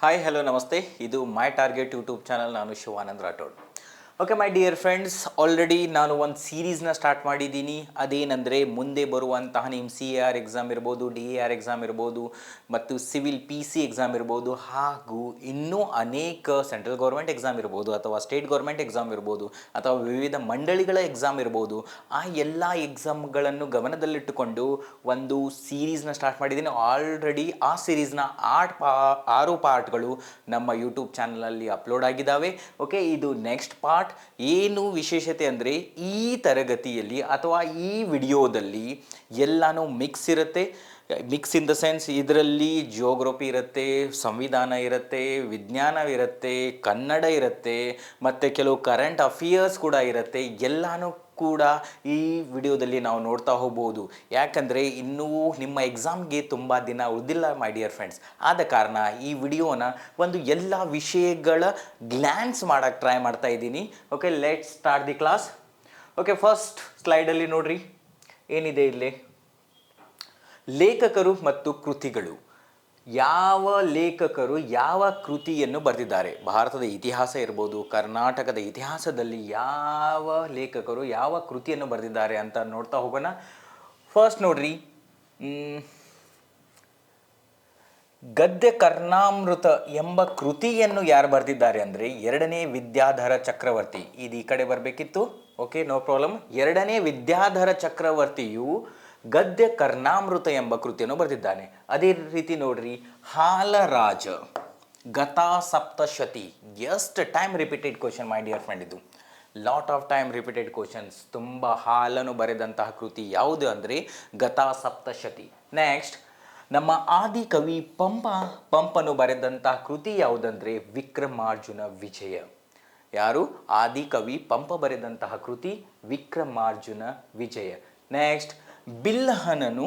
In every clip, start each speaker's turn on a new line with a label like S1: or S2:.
S1: Hi hello ನಮಸ್ತೆ. ಇದು ಮೈ target YouTube channel. ನಾನು Shivanand Rathod. Okay my dear friends, already ನಾನು ಒಂದು ಸೀರೀಸ್ನ ಸ್ಟಾರ್ಟ್ ಮಾಡಿದ್ದೀನಿ. ಅದೇನೆಂದರೆ ಮುಂದೆ ಬರುವಂತಹ ನಿಮ್ಮ CAR ಎಕ್ಸಾಮ್ ಇರ್ಬೋದು, DAR ಎಕ್ಸಾಮ್ ಇರ್ಬೋದು, ಮತ್ತು ಸಿವಿಲ್ PC ಎಕ್ಸಾಮ್ ಇರ್ಬೋದು, ಹಾಗೂ ಇನ್ನೂ ಅನೇಕ ಸೆಂಟ್ರಲ್ ಗೌರ್ಮೆಂಟ್ ಎಕ್ಸಾಮ್ ಇರ್ಬೋದು, ಅಥವಾ ಸ್ಟೇಟ್ ಗೌರ್ಮೆಂಟ್ ಎಕ್ಸಾಮ್ ಇರ್ಬೋದು, ಅಥವಾ ವಿವಿಧ ಮಂಡಳಿಗಳ ಎಕ್ಸಾಮ್ ಇರ್ಬೋದು. ಆ ಎಲ್ಲ ಎಕ್ಸಾಮ್ಗಳನ್ನು ಗಮನದಲ್ಲಿಟ್ಟುಕೊಂಡು ಒಂದು ಸೀರೀಸ್ನ ಸ್ಟಾರ್ಟ್ ಮಾಡಿದ್ದೀನಿ. ಆಲ್ರೆಡಿ ಆ ಸೀರೀಸ್ನ 6 ಪಾರ್ಟ್ಗಳು ನಮ್ಮ ಯೂಟ್ಯೂಬ್ ಚಾನಲಲ್ಲಿ ಅಪ್ಲೋಡ್ ಆಗಿದ್ದಾವೆ. ಓಕೆ, ಇದು ನೆಕ್ಸ್ಟ್ ಪಾರ್ಟ್. ಏನು ವಿಶೇಷತೆ ಅಂದರೆ ಈ ತರಗತಿಯಲ್ಲಿ ಅಥವಾ ಈ ವಿಡಿಯೋದಲ್ಲಿ ಎಲ್ಲನೂ ಮಿಕ್ಸ್ ಇರುತ್ತೆ. ಮಿಕ್ಸ್ ಇನ್ ದ ಸೆನ್ಸ್ ಇದರಲ್ಲಿ ಜಿಯೋಗ್ರಫಿ ಇರುತ್ತೆ, ಸಂವಿಧಾನ ಇರುತ್ತೆ, ವಿಜ್ಞಾನ ಇರುತ್ತೆ, ಕನ್ನಡ ಇರುತ್ತೆ, ಮತ್ತು ಕೆಲವು ಕರೆಂಟ್ ಅಫಿಯರ್ಸ್ ಕೂಡ ಇರುತ್ತೆ. ಎಲ್ಲನೂ ಕೂಡ ಈ ವಿಡಿಯೋದಲ್ಲಿ ನಾವು ನೋಡ್ತಾ ಹೋಗ್ಬೋದು. ಯಾಕಂದರೆ ಇನ್ನೂ ನಿಮ್ಮ ಎಕ್ಸಾಮ್ಗೆ ತುಂಬ ದಿನ ಉಳಿದಿಲ್ಲ ಮೈ ಡಿಯರ್ ಫ್ರೆಂಡ್ಸ್. ಆದ ಕಾರಣ ಈ ವಿಡಿಯೋನ ಒಂದು ಎಲ್ಲ ವಿಷಯಗಳ ಗ್ಲ್ಯಾನ್ಸ್ ಮಾಡೋಕ್ಕೆ ಟ್ರೈ ಮಾಡ್ತಾ ಇದ್ದೀನಿ. Okay, let's start the class. Okay, first ಸ್ಲೈಡಲ್ಲಿ ನೋಡ್ರಿ ಏನಿದೆ ಇಲ್ಲಿ. ಲೇಖಕರು ಮತ್ತು ಕೃತಿಗಳು. ಯಾವ ಲೇಖಕರು ಯಾವ ಕೃತಿಯನ್ನು ಬರೆದಿದ್ದಾರೆ? ಭಾರತದ ಇತಿಹಾಸ ಇರ್ಬೋದು, ಕರ್ನಾಟಕದ ಇತಿಹಾಸದಲ್ಲಿ ಯಾವ ಲೇಖಕರು ಯಾವ ಕೃತಿಯನ್ನು ಬರೆದಿದ್ದಾರೆ ಅಂತ ನೋಡ್ತಾ ಹೋಗೋಣ. ಫಸ್ಟ್ ನೋಡ್ರಿ, ಗದ್ಯ ಕರ್ಣಾಮೃತ ಎಂಬ ಕೃತಿಯನ್ನು ಯಾರು ಬರೆದಿದ್ದಾರೆ ಅಂದರೆ 2ನೇ ವಿದ್ಯಾಧರ ಚಕ್ರವರ್ತಿ. ಇದು ಈ ಕಡೆ ಬರಬೇಕಿತ್ತು. Okay, no problem. 2ನೇ ವಿದ್ಯಾಧರ ಚಕ್ರವರ್ತಿಯು ಗದ್ಯ ಕರ್ಣಾಮೃತ ಎಂಬ ಕೃತಿಯನ್ನು ಬರೆದಿದ್ದಾನೆ. ಅದೇ ರೀತಿ ನೋಡ್ರಿ, ಹಾಲರಾಜ ಗತಾ ಸಪ್ತಶತಿ. ಎಷ್ಟು time repeated question my dear friend, ಇದು lot of time repeated questions. ತುಂಬ ಹಾಲನ್ನು ಬರೆದಂತಹ ಕೃತಿ ಯಾವುದು ಅಂದರೆ ಗತಾ ಸಪ್ತಶತಿ. ನೆಕ್ಸ್ಟ್, ನಮ್ಮ ಆದಿಕವಿ ಪಂಪನು ಬರೆದಂತಹ ಕೃತಿ ಯಾವುದಂದರೆ ವಿಕ್ರಮಾರ್ಜುನ ವಿಜಯ. ಯಾರು? ಆದಿಕವಿ ಪಂಪ ಬರೆದಂತಹ ಕೃತಿ ವಿಕ್ರಮಾರ್ಜುನ ವಿಜಯ. ನೆಕ್ಸ್ಟ್, ಬಿಲ್ಲಹನನು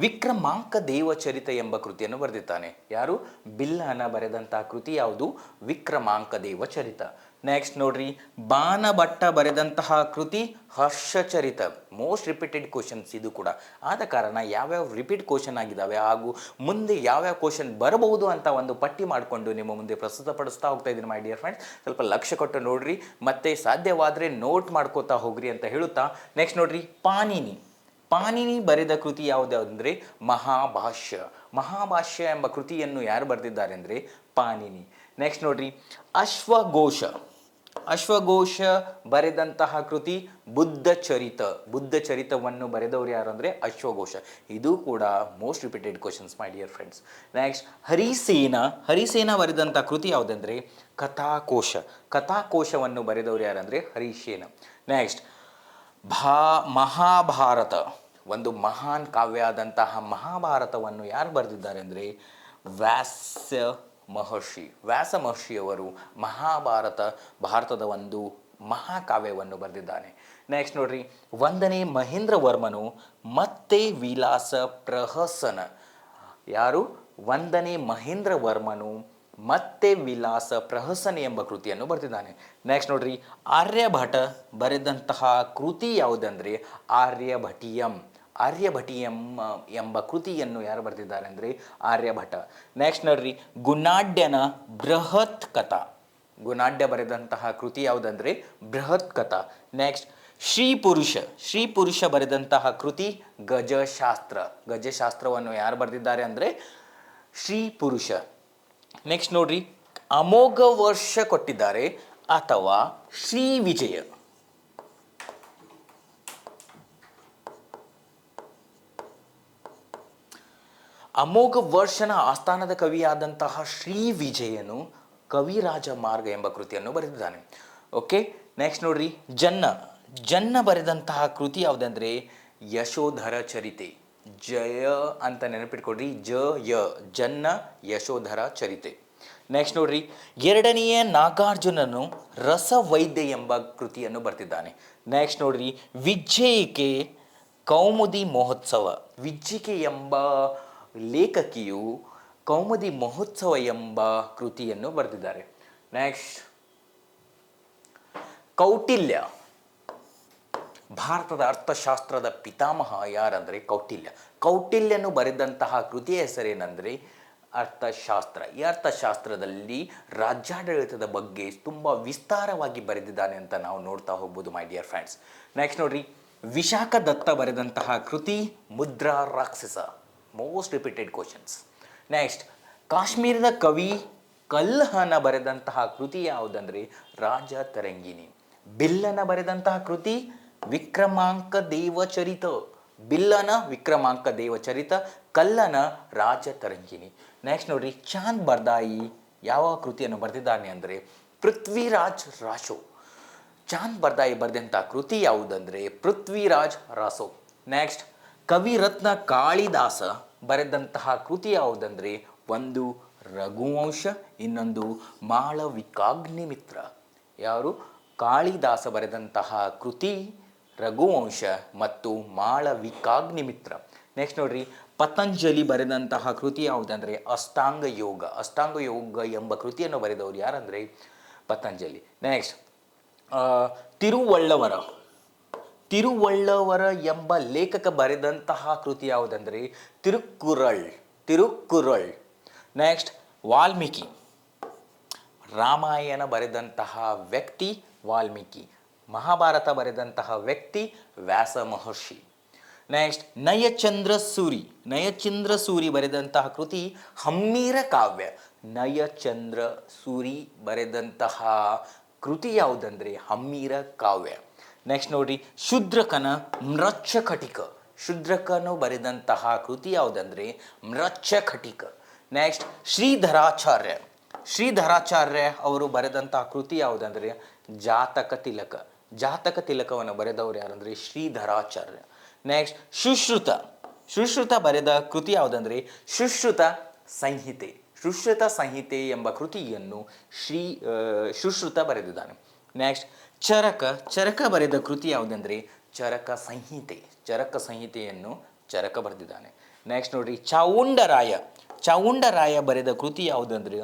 S1: ವಿಕ್ರಮಾಂಕ ದೇವಚರಿತ ಎಂಬ ಕೃತಿಯನ್ನು ಬರೆದಿದ್ದಾನೆ. ಯಾರು? ಬಿಲ್ಲಹನ ಬರೆದಂತಹ ಕೃತಿ ಯಾವುದು? ವಿಕ್ರಮಾಂಕ ದೇವಚರಿತ. ನೆಕ್ಸ್ಟ್ ನೋಡ್ರಿ, ಬಾಣಭಟ್ಟ ಬರೆದಂತಹ ಕೃತಿ ಹರ್ಷಚರಿತ. ಮೋಸ್ಟ್ ರಿಪೀಟೆಡ್ ಕ್ವಶನ್ಸ್ ಇದು ಕೂಡ. ಆದ ಕಾರಣ ಯಾವ್ಯಾವ ರಿಪೀಟ್ ಕ್ವಶನ್ ಆಗಿದ್ದಾವೆ ಹಾಗೂ ಮುಂದೆ ಯಾವ್ಯಾವ ಕ್ವಶನ್ ಬರಬಹುದು ಅಂತ ಒಂದು ಪಟ್ಟಿ ಮಾಡಿಕೊಂಡು ನಿಮ್ಮ ಮುಂದೆ ಪ್ರಸ್ತುತಪಡಿಸ್ತಾ ಹೋಗ್ತಾ ಇದ್ದೀನಿ ಮೈ ಡಿಯರ್ ಫ್ರೆಂಡ್ಸ್. ಸ್ವಲ್ಪ ಲಕ್ಷ್ಯ ಕೊಟ್ಟು ನೋಡ್ರಿ, ಮತ್ತೆ ಸಾಧ್ಯವಾದರೆ ನೋಟ್ ಮಾಡ್ಕೋತಾ ಹೋಗ್ರಿ ಅಂತ ಹೇಳುತ್ತಾ, ನೆಕ್ಸ್ಟ್ ನೋಡ್ರಿ, ಪಾಣಿನಿ ಬರೆದ ಕೃತಿ ಯಾವುದು ಅಂದರೆ ಮಹಾಭಾಷ್ಯ. ಮಹಾಭಾಷ್ಯ ಎಂಬ ಕೃತಿಯನ್ನು ಯಾರು ಬರೆದಿದ್ದಾರೆ ಅಂದರೆ ಪಾಣಿನಿ. ನೆಕ್ಸ್ಟ್ ನೋಡ್ರಿ, ಅಶ್ವಘೋಷ ಬರೆದಂತಹ ಕೃತಿ ಬುದ್ಧಚರಿತವನ್ನು ಬರೆದವರು ಯಾರು ಅಂದರೆ ಅಶ್ವಘೋಷ. ಇದು ಕೂಡ ಮೋಸ್ಟ್ ರಿಪೀಟೆಡ್ ಕ್ವಶನ್ಸ್ ಮೈ ಡಿಯರ್ ಫ್ರೆಂಡ್ಸ್. ನೆಕ್ಸ್ಟ್, ಹರಿಸೇನ ಬರೆದಂಥ ಕೃತಿ ಯಾವುದಂದರೆ ಕಥಾಕೋಶವನ್ನು ಬರೆದವರು ಯಾರಂದರೆ ಹರಿಸೇನ. ನೆಕ್ಸ್ಟ್, ಮಹಾಭಾರತ, ಒಂದು ಮಹಾನ್ ಕಾವ್ಯ ಆದಂತಹ ಮಹಾಭಾರತವನ್ನು ಯಾರು ಬರೆದಿದ್ದಾರೆ ಅಂದರೆ ವ್ಯಾಸ ಮಹರ್ಷಿಯವರು ಭಾರತದ ಒಂದು ಮಹಾಕಾವ್ಯವನ್ನು ಬರೆದಿದ್ದಾನೆ. ನೆಕ್ಸ್ಟ್ ನೋಡ್ರಿ, 1ನೇ ಮಹೇಂದ್ರವರ್ಮನು ಮತ್ತೆ ವಿಲಾಸ ಪ್ರಹಸನ. ಯಾರು? 1ನೇ ಮಹೇಂದ್ರವರ್ಮನು ಮತ್ತೆ ವಿಲಾಸ ಪ್ರಹಸನ ಎಂಬ ಕೃತಿಯನ್ನು ಬರೆದಿದ್ದಾನೆ. ನೆಕ್ಸ್ಟ್ ನೋಡ್ರಿ, ಆರ್ಯಭಟ ಬರೆದಂತಹ ಕೃತಿ ಯಾವುದಂದರೆ ಆರ್ಯಭಟಿಯಂ ಎಂಬ ಕೃತಿಯನ್ನು ಯಾರು ಬರೆದಿದ್ದಾರೆ ಅಂದರೆ ಆರ್ಯಭಟ. ನೆಕ್ಸ್ಟ್ ನೋಡ್ರಿ, ಗುಣಾಢ್ಯನ ಬೃಹತ್ ಕಥಾ. ಗುಣಾಢ್ಯ ಬರೆದಂತಹ ಕೃತಿ ಯಾವುದಂದರೆ ಬೃಹತ್ ಕಥಾ. ನೆಕ್ಸ್ಟ್, ಶ್ರೀಪುರುಷ ಬರೆದಂತಹ ಕೃತಿ ಗಜಶಾಸ್ತ್ರವನ್ನು ಯಾರು ಬರೆದಿದ್ದಾರೆ ಅಂದರೆ ಶ್ರೀಪುರುಷ. ನೆಕ್ಸ್ಟ್ ನೋಡ್ರಿ, ಅಮೋಘ ವರ್ಷ ಕೊಟ್ಟಿದ್ದಾರೆ ಅಥವಾ ಶ್ರೀ ವಿಜಯ. ಅಮೋಘ ವರ್ಷನ ಆಸ್ಥಾನದ ಕವಿಯಾದಂತಹ ಶ್ರೀ ವಿಜಯನು ಕವಿರಾಜ ಮಾರ್ಗ ಎಂಬ ಕೃತಿಯನ್ನು ಬರೆದಿದ್ದಾನೆ. ಓಕೆ, ನೆಕ್ಸ್ಟ್ ನೋಡ್ರಿ, ಜನ್ನ ಬರೆದಂತಹ ಕೃತಿ ಯಾವುದಂದರೆ ಯಶೋಧರ ಚರಿತೆ. ಜಯ ಅಂತ ನೆನಪಿಟ್ಕೊಡ್ರಿ, ಜನ್ನ ಯಶೋಧರ ಚರಿತೆ. ನೆಕ್ಸ್ಟ್ ನೋಡ್ರಿ, 2ನೇ ನಾಗಾರ್ಜುನನು ರಸವೈದ್ಯ ಎಂಬ ಕೃತಿಯನ್ನು ಬರೆದಿದ್ದಾನೆ. ನೆಕ್ಸ್ಟ್ ನೋಡ್ರಿ, ವಿಜ್ಜಿಕೆ ಕೌಮುದಿ ಮಹೋತ್ಸವ. ವಿಜ್ಜಿಕೆ ಎಂಬ ಲೇಖಕಿಯು ಕೌಮುದಿ ಮಹೋತ್ಸವ ಎಂಬ ಕೃತಿಯನ್ನು ಬರೆದಿದ್ದಾರೆ. ನೆಕ್ಸ್ಟ್, ಕೌಟಿಲ್ಯ. ಭಾರತದ ಅರ್ಥಶಾಸ್ತ್ರದ ಪಿತಾಮಹ ಯಾರಂದರೆ ಕೌಟಿಲ್ಯನು ಬರೆದಂತಹ ಕೃತಿಯ ಹೆಸರೇನೆಂದರೆ ಅರ್ಥಶಾಸ್ತ್ರ. ಈ ಅರ್ಥಶಾಸ್ತ್ರದಲ್ಲಿ ರಾಜ್ಯಾಡಳಿತದ ಬಗ್ಗೆ ತುಂಬ ವಿಸ್ತಾರವಾಗಿ ಬರೆದಿದ್ದಾನೆ ಅಂತ ನಾವು ನೋಡ್ತಾ ಹೋಗ್ಬೋದು ಮೈ ಡಿಯರ್ ಫ್ರೆಂಡ್ಸ್. ನೆಕ್ಸ್ಟ್ ನೋಡ್ರಿ, ವಿಶಾಖ ದತ್ತ ಬರೆದಂತಹ ಕೃತಿ ಮುದ್ರಾ ರಾಕ್ಷಸ, ಮೋಸ್ಟ್ ರಿಪೀಟೆಡ್ ಕ್ವಶನ್ಸ್. ನೆಕ್ಸ್ಟ್, ಕಾಶ್ಮೀರದ ಕವಿ ಕಲ್ಹನ ಬರೆದಂತಹ ಕೃತಿ ಯಾವುದಂದರೆ ರಾಜ ತರಂಗಿಣಿ. ಬಿಲ್ಲನ ಬರೆದಂತಹ ಕೃತಿ ವಿಕ್ರಮಾಂಕ ದೇವಚರಿತ. ಬಿಲ್ಲನ ವಿಕ್ರಮಾಂಕ ದೇವಚರಿತ, ಕಲ್ಲನ ರಾಜ ತರಂಗಿಣಿ. ನೆಕ್ಸ್ಟ್ ನೋಡ್ರಿ, ಚಾಂದ್ ಬರ್ದಾಯಿ ಯಾವ ಕೃತಿಯನ್ನು ಬರೆದಿದ್ದಾನೆ ಅಂದರೆ ಪೃಥ್ವಿರಾಜ್ ರಾಸೋ. ಚಾಂದ್ ಬರ್ದಾಯಿ ಬರೆದಂಥ ಕೃತಿ ಯಾವುದಂದರೆ ಪೃಥ್ವಿರಾಜ್ ರಾಸೋ. ನೆಕ್ಸ್ಟ್, ಕವಿರತ್ನ ಕಾಳಿದಾಸ ಬರೆದಂತಹ ಕೃತಿ ಯಾವುದಂದರೆ ಒಂದು ರಘುವಂಶ, ಇನ್ನೊಂದು ಮಾಳವಿಕಾಗ್ನಿಮಿತ್ರ. ಯಾರು? ಕಾಳಿದಾಸ ಬರೆದಂತಹ ಕೃತಿ ರಘುವಂಶ ಮತ್ತು ಮಾಳವಿಕಾಗ್ನಿಮಿತ್ರ. ನೆಕ್ಸ್ಟ್ ನೋಡ್ರಿ, ಪತಂಜಲಿ ಬರೆದಂತಹ ಕೃತಿ ಯಾವುದಂದರೆ ಅಷ್ಟಾಂಗ ಯೋಗ. ಅಷ್ಟಾಂಗ ಯೋಗ ಎಂಬ ಕೃತಿಯನ್ನು ಬರೆದವರು ಯಾರಂದರೆ ಪತಂಜಲಿ. ನೆಕ್ಸ್ಟ್, ತಿರುವಳ್ಳವರ ಎಂಬ ಲೇಖಕ ಬರೆದಂತಹ ಕೃತಿ ಯಾವುದಂದರೆ ತಿರುಕ್ಕುರಳ್. ನೆಕ್ಸ್ಟ್, ವಾಲ್ಮೀಕಿ. ರಾಮಾಯಣ ಬರೆದಂತಹ ವ್ಯಕ್ತಿ ವಾಲ್ಮೀಕಿ. ಮಹಾಭಾರತ ಬರೆದಂತಹ ವ್ಯಕ್ತಿ ವ್ಯಾಸ ಮಹರ್ಷಿ. ನೆಕ್ಸ್ಟ್, ನಯಚಂದ್ರ ಸೂರಿ ಬರೆದಂತಹ ಕೃತಿ ಹಮ್ಮೀರ ಕಾವ್ಯ. ನಯಚಂದ್ರ ಸೂರಿ ಬರೆದಂತಹ ಕೃತಿ ಯಾವುದಂದರೆ ಹಮ್ಮೀರ ಕಾವ್ಯ. ನೆಕ್ಸ್ಟ್ ನೋಡ್ರಿ, ಶೂದ್ರಕನು ಬರೆದಂತಹ ಕೃತಿ ಯಾವುದಂದರೆ ಮ್ರಚ್ಛಕಟಿಕ. ನೆಕ್ಸ್ಟ್, ಶ್ರೀಧರಾಚಾರ್ಯ ಅವರು ಬರೆದಂತಹ ಕೃತಿ ಯಾವುದಂದರೆ ಜಾತಕ ತಿಲಕವನ್ನು ಬರೆದವರು ಯಾರಂದರೆ ಶ್ರೀಧರಾಚಾರ್ಯ. ನೆಕ್ಸ್ಟ್, ಸುಶ್ರುತ ಬರೆದ ಕೃತಿ ಯಾವುದಂದರೆ ಸುಶ್ರುತ ಸಂಹಿತೆ ಎಂಬ ಕೃತಿಯನ್ನು ಸುಶ್ರುತ ಬರೆದಿದ್ದಾನೆ. ನೆಕ್ಸ್ಟ್, ಚರಕ ಬರೆದ ಕೃತಿ ಯಾವುದಂದರೆ ಚರಕ ಸಂಹಿತೆಯನ್ನು ಚರಕ ಬರೆದಿದ್ದಾನೆ. ನೆಕ್ಸ್ಟ್ ನೋಡ್ರಿ, ಚಾವುಂಡರಾಯ ಬರೆದ ಕೃತಿ ಯಾವುದಂದ್ರೆ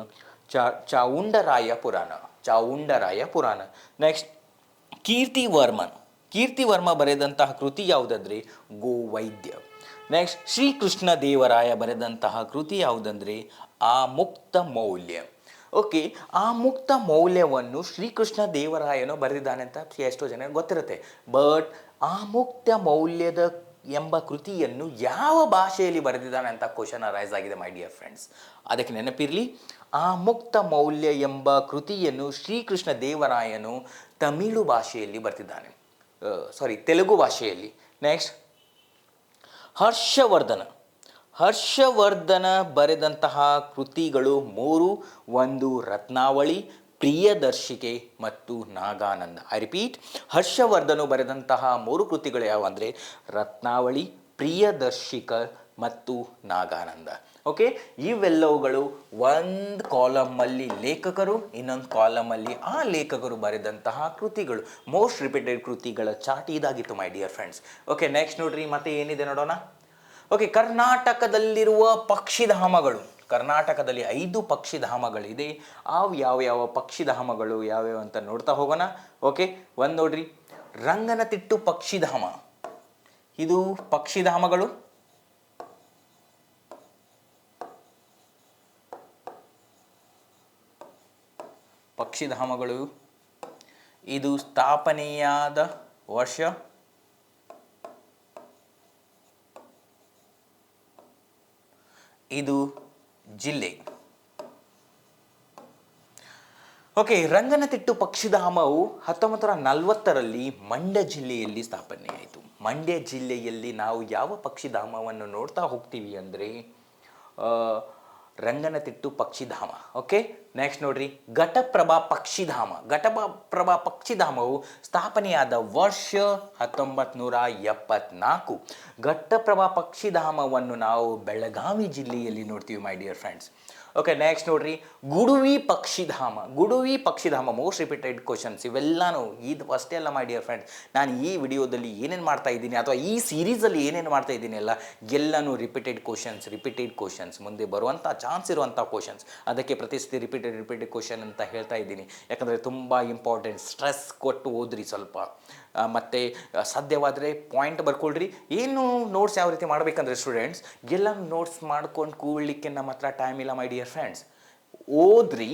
S1: ಚಾವುಂಡರಾಯ ಪುರಾಣ. ನೆಕ್ಸ್ಟ್, ಕೀರ್ತಿವರ್ಮ ಬರೆದಂತಹ ಕೃತಿ ಯಾವುದಂದ್ರೆ ಗೋವೈದ್ಯ. ನೆಕ್ಸ್ಟ್, ಶ್ರೀಕೃಷ್ಣ ದೇವರಾಯ ಬರೆದಂತಹ ಕೃತಿ ಯಾವುದಂದ್ರೆ ಆ ಮುಕ್ತ ಮೌಲ್ಯ. ಓಕೆ, ಆ ಮುಕ್ತ ಮೌಲ್ಯವನ್ನು ಶ್ರೀಕೃಷ್ಣ ದೇವರಾಯನು ಬರೆದಿದ್ದಾನೆ ಅಂತ ಎಷ್ಟೋ ಜನ ಗೊತ್ತಿರುತ್ತೆ. ಬಟ್ ಆ ಮುಕ್ತ ಮೌಲ್ಯದ ಎಂಬ ಕೃತಿಯನ್ನು ಯಾವ ಭಾಷೆಯಲ್ಲಿ ಬರೆದಿದ್ದಾನೆ ಅಂತ ಕ್ವಶನ್ ಅರೈಸ್ ಆಗಿದೆ ಮೈ ಡಿಯರ್ ಫ್ರೆಂಡ್ಸ್. ಅದಕ್ಕೆ ನೆನಪಿರಲಿ, ಆ ಮುಕ್ತ ಮೌಲ್ಯ ಎಂಬ ಕೃತಿಯನ್ನು ಶ್ರೀಕೃಷ್ಣ ದೇವರಾಯನು ತಮಿಳು ಭಾಷೆಯಲ್ಲಿ ಬರೆದಿದ್ದಾನೆ, ತೆಲುಗು ಭಾಷೆಯಲ್ಲಿ. ನೆಕ್ಸ್ಟ್, ಹರ್ಷವರ್ಧನ ಬರೆದಂತಹ ಕೃತಿಗಳು 3. ಒಂದು ರತ್ನಾವಳಿ, ಪ್ರಿಯದರ್ಶಿಕೆ ಮತ್ತು ನಾಗಾನಂದ. ಐ ರಿಪೀಟ್, ಹರ್ಷವರ್ಧನು ಬರೆದಂತಹ 3 ಕೃತಿಗಳು ಯಾವಂದರೆ ರತ್ನಾವಳಿ, ಪ್ರಿಯದರ್ಶಿಕ ಮತ್ತು ನಾಗಾನಂದ. ಓಕೆ, ಇವೆಲ್ಲವುಗಳು ಒಂದು ಕಾಲಮಲ್ಲಿ ಲೇಖಕರು, ಇನ್ನೊಂದು ಕಾಲಮಲ್ಲಿ ಆ ಲೇಖಕರು ಬರೆದಂತಹ ಕೃತಿಗಳು. ಮೋಸ್ಟ್ ರಿಪೀಟೆಡ್ ಕೃತಿಗಳ ಚಾರ್ಟ್ ಇದಾಗಿತ್ತು ಮೈ ಡಿಯರ್ ಫ್ರೆಂಡ್ಸ್. ಓಕೆ, ನೆಕ್ಸ್ಟ್ ನೋಡ್ರಿ, ಮತ್ತೆ ಏನಿದೆ ನೋಡೋಣ. ಓಕೆ, ಕರ್ನಾಟಕದಲ್ಲಿರುವ ಪಕ್ಷಿಧಾಮಗಳು. ಕರ್ನಾಟಕದಲ್ಲಿ 5 ಪಕ್ಷಿಧಾಮಗಳಿದೆ. ಅವು ಯಾವ್ಯಾವ ಪಕ್ಷಿಧಾಮಗಳು ಯಾವ್ಯಾವ ಅಂತ ನೋಡ್ತಾ ಹೋಗೋಣ. ಓಕೆ, ಒಂದು ನೋಡ್ರಿ, ರಂಗನತಿಟ್ಟು ಪಕ್ಷಿಧಾಮ. ಇದು ಪಕ್ಷಿಧಾಮಗಳು. ಇದು ಸ್ಥಾಪನೆಯಾದ ವರ್ಷ. ಇದು ಜಿಲ್ಲೆ. ಓಕೆ, ರಂಗನತಿಟ್ಟು ಪಕ್ಷಿಧಾಮವು 1940ರಲ್ಲಿ ಮಂಡ್ಯ ಜಿಲ್ಲೆಯಲ್ಲಿ ಸ್ಥಾಪನೆಯಾಯಿತು. ಮಂಡ್ಯ ಜಿಲ್ಲೆಯಲ್ಲಿ ನಾವು ಯಾವ ಪಕ್ಷಿಧಾಮವನ್ನು ನೋಡ್ತಾ ಹೋಗ್ತೀವಿ ಅಂದರೆ ರಂಗನತಿಟ್ಟು ಪಕ್ಷಿಧಾಮ. ಓಕೆ, ನೆಕ್ಸ್ಟ್ ನೋಡ್ರಿ, ಘಟಪ್ರಭಾ ಪಕ್ಷಿಧಾಮವು ಸ್ಥಾಪನೆಯಾದ ವರ್ಷ 1974. ಘಟಪ್ರಭಾ ಪಕ್ಷಿಧಾಮವನ್ನು ನಾವು ಬೆಳಗಾವಿ ಜಿಲ್ಲೆಯಲ್ಲಿ ನೋಡ್ತೀವಿ ಮೈ ಡಿಯರ್ ಫ್ರೆಂಡ್ಸ್. ಓಕೆ, ನೆಕ್ಸ್ಟ್ ನೋಡ್ರಿ, ಗುಡುವಿ ಪಕ್ಷಿಧಾಮ ಮೋಸ್ಟ್ ರಿಪೀಟೆಡ್ ಕ್ವಶನ್ಸ್. ಇವೆಲ್ಲಾನು ಇದು ಅಷ್ಟೇ ಅಲ್ಲ ಮೈ ಡಿಯರ್ ಫ್ರೆಂಡ್ಸ್, ನಾನು ಈ ವಿಡಿಯೋದಲ್ಲಿ ಏನೇನು ಮಾಡ್ತಾ ಇದ್ದೀನಿ ಅಥವಾ ಈ ಸೀರೀಸಲ್ಲಿ ಏನೇನು ಮಾಡ್ತಾ ಇದ್ದೀನಿ ಅಲ್ಲ ಎಲ್ಲನೂ ರಿಪೀಟೆಡ್ ಕ್ವಶನ್ಸ್ ಮುಂದೆ ಬರುವಂಥ ಚಾನ್ಸ್ ಇರುವಂಥ ಕ್ವಶನ್ಸ್. ಅದಕ್ಕೆ ಪ್ರತಿಸತಿ ರಿಪೀಟೆಡ್ ಕ್ವಶನ್ ಅಂತ ಹೇಳ್ತಾ ಇದ್ದೀನಿ, ಯಾಕಂದರೆ ತುಂಬ ಇಂಪಾರ್ಟೆಂಟ್. ಸ್ಟ್ರೆಸ್ ಕೊಟ್ಟು ಓದ್ರಿ ಸ್ವಲ್ಪ. ಮತ್ತು ಸಾಧ್ಯವಾದರೆ ಪಾಯಿಂಟ್ ಬರ್ಕೊಳ್ರಿ. ಏನು ನೋಟ್ಸ್ ಯಾವ ರೀತಿ ಮಾಡಬೇಕಂದ್ರೆ ಸ್ಟೂಡೆಂಟ್ಸ್, ಎಲ್ಲ ನೋಟ್ಸ್ ಮಾಡ್ಕೊಂಡು ಕೂಡಲಿಕ್ಕೆ ನಮ್ಮ ಹತ್ರ ಟೈಮ್ ಇಲ್ಲ ಮೈ ಡಿಯರ್ ಫ್ರೆಂಡ್ಸ್. ಓದ್ರಿ,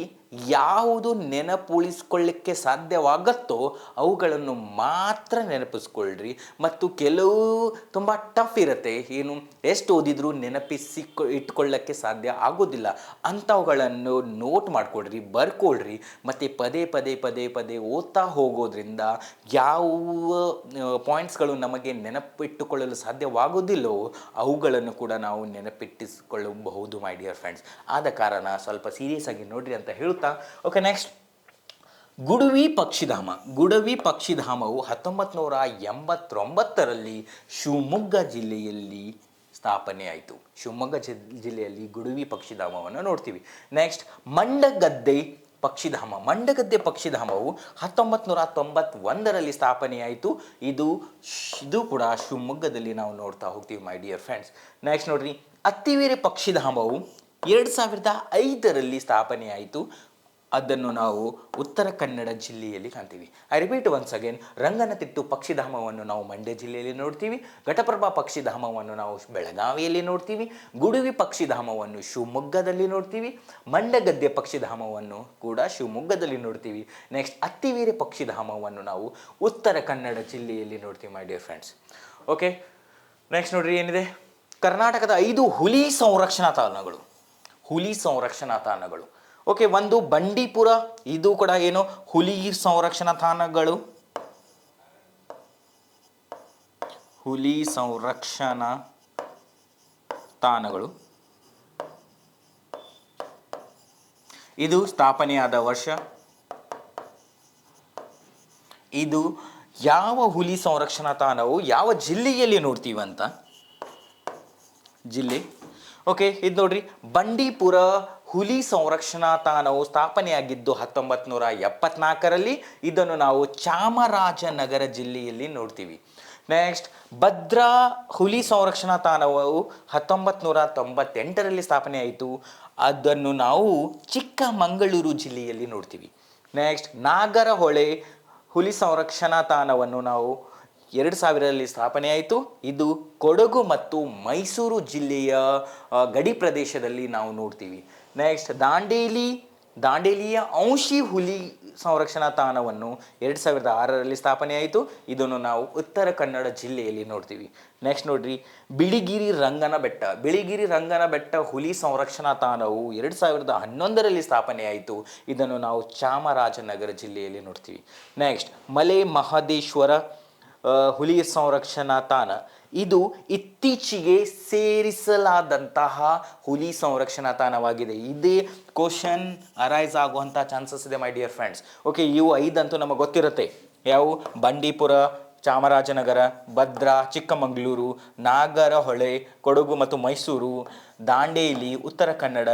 S1: ಯಾವುದು ನೆನಪುಳಿಸ್ಕೊಳ್ಳಿಕ್ಕೆ ಸಾಧ್ಯವಾಗತ್ತೋ ಅವುಗಳನ್ನು ಮಾತ್ರ ನೆನಪಿಸ್ಕೊಳ್ರಿ. ಮತ್ತು ಕೆಲವು ತುಂಬ ಟಫ್ ಇರುತ್ತೆ, ಏನು ಎಷ್ಟು ಓದಿದ್ರೂ ಇಟ್ಕೊಳ್ಳೋಕ್ಕೆ ಸಾಧ್ಯ ಆಗೋದಿಲ್ಲ, ಅಂಥವುಗಳನ್ನು ನೋಟ್ ಮಾಡಿಕೊಡ್ರಿ, ಬರ್ಕೊಳ್ರಿ. ಮತ್ತು ಪದೇ ಪದೇ ಪದೇ ಪದೇ ಓದ್ತಾ ಹೋಗೋದ್ರಿಂದ ಯಾವ ಪಾಯಿಂಟ್ಸ್ಗಳು ನಮಗೆ ನೆನಪಿಟ್ಟುಕೊಳ್ಳಲು ಸಾಧ್ಯವಾಗೋದಿಲ್ಲವೋ ಅವುಗಳನ್ನು ಕೂಡ ನಾವು ನೆನಪಿಟ್ಟಿಸಿಕೊಳ್ಳಬಹುದು ಮೈ ಡಿಯರ್ ಫ್ರೆಂಡ್ಸ್. ಆದ ಕಾರಣ ಸ್ವಲ್ಪ ಸೀರಿಯಸ್ ಆಗಿ ನೋಡ್ರಿ ಅಂತ ಹೇಳುತ್ತಾ, ಓಕೆ ನೆಕ್ಸ್ಟ್, ಗುಡವಿ ಪಕ್ಷಿಧಾಮ. ಗುಡವಿ ಪಕ್ಷಿಧಾಮವು 1989ರಲ್ಲಿ ಶಿವಮೊಗ್ಗ ಜಿಲ್ಲೆಯಲ್ಲಿ ಸ್ಥಾಪನೆ ಆಯಿತು. ಶಿವಮೊಗ್ಗ ಜಿಲ್ಲೆಯಲ್ಲಿ ಗುಡವಿ ಪಕ್ಷಿಧಾಮವನ್ನು ನೋಡ್ತೀವಿ. ನೆಕ್ಸ್ಟ್, ಮಂಡಗದ್ದೆ ಪಕ್ಷಿಧಾಮ. ಮಂಡಗದ್ದೆ ಪಕ್ಷಿಧಾಮವು 1991ರಲ್ಲಿ ಸ್ಥಾಪನೆಯಾಯಿತು. ಇದು ಕೂಡ ಶಿವಮೊಗ್ಗದಲ್ಲಿ ನಾವು ನೋಡ್ತಾ ಹೋಗ್ತೀವಿ ಮೈ ಡಿಯರ್ ಫ್ರೆಂಡ್ಸ್. ನೆಕ್ಸ್ಟ್ ನೋಡ್ರಿ, ಅತ್ತಿವೇರೆ ಪಕ್ಷಿಧಾಮವು 2005ರಲ್ಲಿ ಸ್ಥಾಪನೆಯಾಯಿತು. ಅದನ್ನು ನಾವು ಉತ್ತರ ಕನ್ನಡ ಜಿಲ್ಲೆಯಲ್ಲಿ ಕಾಣ್ತೀವಿ. I repeat once again, Ranganathittu ಪಕ್ಷಿಧಾಮವನ್ನು ನಾವು ಮಂಡ್ಯ ಜಿಲ್ಲೆಯಲ್ಲಿ ನೋಡ್ತೀವಿ. ಘಟಪ್ರಭಾ ಪಕ್ಷಿಧಾಮವನ್ನು ನಾವು ಬೆಳಗಾವಿಯಲ್ಲಿ ನೋಡ್ತೀವಿ. ಗುಡವಿ ಪಕ್ಷಿಧಾಮವನ್ನು ಶಿವಮೊಗ್ಗದಲ್ಲಿ ನೋಡ್ತೀವಿ. ಮಂಡಗದ್ದೆ ಪಕ್ಷಿಧಾಮವನ್ನು ಕೂಡ ಶಿವಮೊಗ್ಗದಲ್ಲಿ ನೋಡ್ತೀವಿ. ನೆಕ್ಸ್ಟ್, ಅತ್ತಿವೇರೆ ಪಕ್ಷಿಧಾಮವನ್ನು ನಾವು ಉತ್ತರ ಕನ್ನಡ ಜಿಲ್ಲೆಯಲ್ಲಿ ನೋಡ್ತೀವಿ ಮೈ ಡಿಯರ್ ಫ್ರೆಂಡ್ಸ್. ಓಕೆ ನೆಕ್ಸ್ಟ್ ನೋಡ್ರಿ, ಏನಿದೆ, ಕರ್ನಾಟಕದ 5 ಹುಲಿ ಸಂರಕ್ಷಣಾ ತಾಣಗಳು. ಹುಲಿ ಸಂರಕ್ಷಣಾ ತಾಣಗಳು. ಓಕೆ, ಒಂದು ಬಂಡೀಪುರ, ಇದು ಕೂಡ ಏನು ಹುಲಿ ಸಂರಕ್ಷಣಾ ತಾಣಗಳು. ಹುಲಿ ಸಂರಕ್ಷಣಾ ತಾಣಗಳು. ಇದು ಸ್ಥಾಪನೆಯಾದ ವರ್ಷ. ಇದು ಯಾವ ಹುಲಿ ಸಂರಕ್ಷಣಾ ತಾಣವು ಯಾವ ಜಿಲ್ಲೆಯಲ್ಲಿ ನೋಡ್ತೀವಂತ ಜಿಲ್ಲೆ. ಓಕೆ, ಇದು ನೋಡ್ರಿ, ಬಂಡೀಪುರ ಹುಲಿ ಸಂರಕ್ಷಣಾ ತಾಣವು ಸ್ಥಾಪನೆಯಾಗಿದ್ದು 1974ರಲ್ಲಿ. ಇದನ್ನು ನಾವು ಚಾಮರಾಜನಗರ ಜಿಲ್ಲೆಯಲ್ಲಿ ನೋಡ್ತೀವಿ. ನೆಕ್ಸ್ಟ್, ಭದ್ರಾ ಹುಲಿ ಸಂರಕ್ಷಣಾ ತಾಣವು 1998ರಲ್ಲಿ ಸ್ಥಾಪನೆಯಾಯಿತು. ಅದನ್ನು ನಾವು ಚಿಕ್ಕಮಗಳೂರು ಜಿಲ್ಲೆಯಲ್ಲಿ ನೋಡ್ತೀವಿ. ನೆಕ್ಸ್ಟ್, ನಾಗರಹೊಳೆ ಹುಲಿ ಸಂರಕ್ಷಣಾ ತಾಣವನ್ನು ನಾವು 2000ರಲ್ಲಿ ಸ್ಥಾಪನೆಯಾಯಿತು. ಇದು ಕೊಡಗು ಮತ್ತು ಮೈಸೂರು ಜಿಲ್ಲೆಯ ಗಡಿ ಪ್ರದೇಶದಲ್ಲಿ ನಾವು ನೋಡ್ತೀವಿ. ನೆಕ್ಸ್ಟ್, ದಾಂಡೇಲಿಯ ಔಷಿ ಹುಲಿ ಸಂರಕ್ಷಣಾ ತಾಣವನ್ನು 2006ರಲ್ಲಿ ಸ್ಥಾಪನೆಯಾಯಿತು. ಇದನ್ನು ನಾವು ಉತ್ತರ ಕನ್ನಡ ಜಿಲ್ಲೆಯಲ್ಲಿ ನೋಡ್ತೀವಿ. ನೆಕ್ಸ್ಟ್ ನೋಡ್ರಿ, ಬಿಳಿಗಿರಿ ರಂಗನ ಬೆಟ್ಟ ಹುಲಿ ಸಂರಕ್ಷಣಾ ತಾಣವು 2011ರಲ್ಲಿ ಸ್ಥಾಪನೆಯಾಯಿತು. ಇದನ್ನು ನಾವು ಚಾಮರಾಜನಗರ ಜಿಲ್ಲೆಯಲ್ಲಿ ನೋಡ್ತೀವಿ. ನೆಕ್ಸ್ಟ್, ಮಲೆ ಮಹದೇಶ್ವರ ಹುಲಿ ಸಂರಕ್ಷಣಾ ತಾಣ. ಇದು ಇತ್ತೀಚೆಗೆ ಸೇರಿಸಲಾದಂತಹ ಹುಲಿ ಸಂರಕ್ಷಣಾ ತಾಣವಾಗಿದೆ. ಇದೇ ಕ್ವಶನ್ ಅರೈಸ್ ಆಗುವಂಥ ಚಾನ್ಸಸ್ ಇದೆ ಮೈ ಡಿಯರ್ ಫ್ರೆಂಡ್ಸ್. ಓಕೆ, ಇವು 5 ಅಂತೂ ನಮಗೆ ಗೊತ್ತಿರುತ್ತೆ. ಯಾವುವು? ಬಂಡೀಪುರ, ಚಾಮರಾಜನಗರ, ಭದ್ರಾ, ಚಿಕ್ಕಮಗಳೂರು, ನಾಗರಹೊಳೆ, ಕೊಡಗು ಮತ್ತು ಮೈಸೂರು, ದಾಂಡೇಲಿ ಉತ್ತರ ಕನ್ನಡ,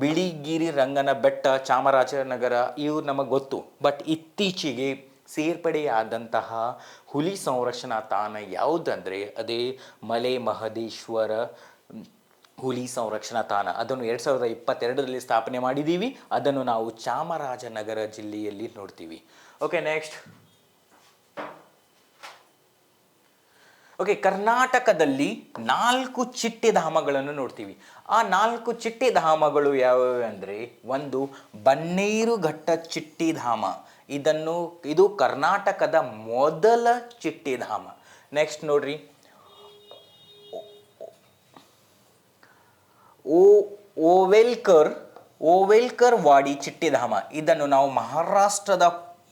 S1: ಬಿಳಿಗಿರಿ ರಂಗನ ಬೆಟ್ಟ ಚಾಮರಾಜನಗರ, ಇವು ನಮಗೆ ಗೊತ್ತು. ಬಟ್ ಇತ್ತೀಚೆಗೆ ಸೇರ್ಪಡೆಯಾದಂತಹ ಹುಲಿ ಸಂರಕ್ಷಣಾ ತಾಣ ಯಾವುದಂದರೆ ಅದೇ ಮಲೆ ಮಹದೇಶ್ವರ ಹುಲಿ ಸಂರಕ್ಷಣಾ ತಾಣ. ಅದನ್ನು 2022ರಲ್ಲಿ ಸ್ಥಾಪನೆ ಮಾಡಿದ್ದೀವಿ. ಅದನ್ನು ನಾವು ಚಾಮರಾಜನಗರ ಜಿಲ್ಲೆಯಲ್ಲಿ ನೋಡ್ತೀವಿ. ಓಕೆ ನೆಕ್ಸ್ಟ್, ಓಕೆ, ಕರ್ನಾಟಕದಲ್ಲಿ 4 ಚಿಟ್ಟೆಧಾಮಗಳನ್ನು ನೋಡ್ತೀವಿ. ಆ 4 ಚಿಟ್ಟೆಧಾಮಗಳು ಯಾವುವು ಅಂದರೆ, ಒಂದು ಬನ್ನೇರುಘಟ್ಟ ಚಿಟ್ಟೆಧಾಮ. ಇದು ಕರ್ನಾಟಕದ ಮೊದಲ ಚಿಟ್ಟೆಧಾಮ. ನೆಕ್ಸ್ಟ್ ನೋಡ್ರಿ, ಓವೆಲ್ಕರ್ ವಾಡಿ ಚಿಟ್ಟೆಧಾಮ. ಇದನ್ನು ನಾವು ಮಹಾರಾಷ್ಟ್ರದ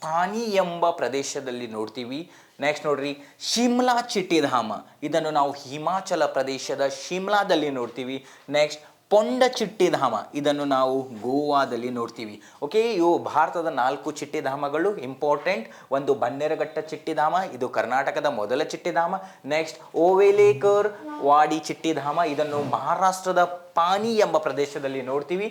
S1: ಪಾನಿ ಎಂಬ ಪ್ರದೇಶದಲ್ಲಿ ನೋಡ್ತೀವಿ. ನೆಕ್ಸ್ಟ್ ನೋಡ್ರಿ, ಶಿಮ್ಲಾ ಚಿಟ್ಟೆಧಾಮ. ಇದನ್ನು ನಾವು ಹಿಮಾಚಲ ಪ್ರದೇಶದ ಶಿಮ್ಲಾದಲ್ಲಿ ನೋಡ್ತೀವಿ. ನೆಕ್ಸ್ಟ್, ಪೊಂಡ ಚಿಟ್ಟೆಧಾಮ. ಇದನ್ನು ನಾವು ಗೋವಾದಲ್ಲಿ ನೋಡ್ತೀವಿ. ಓಕೆ, ಇವು ಭಾರತದ 4 ಚಿಟ್ಟೆಧಾಮಗಳು ಇಂಪಾರ್ಟೆಂಟ್. ಒಂದು ಬನ್ನೇರುಘಟ್ಟ ಚಿಟ್ಟೆಧಾಮ, ಇದು ಕರ್ನಾಟಕದ ಮೊದಲ ಚಿಟ್ಟೆಧಾಮ. ನೆಕ್ಸ್ಟ್, ಓವೆಲೇಕರ್ ವಾಡಿ ಚಿಟ್ಟೆಧಾಮ. ಇದನ್ನು ಮಹಾರಾಷ್ಟ್ರದ ಪಾನಿ ಎಂಬ ಪ್ರದೇಶದಲ್ಲಿ ನೋಡ್ತೀವಿ.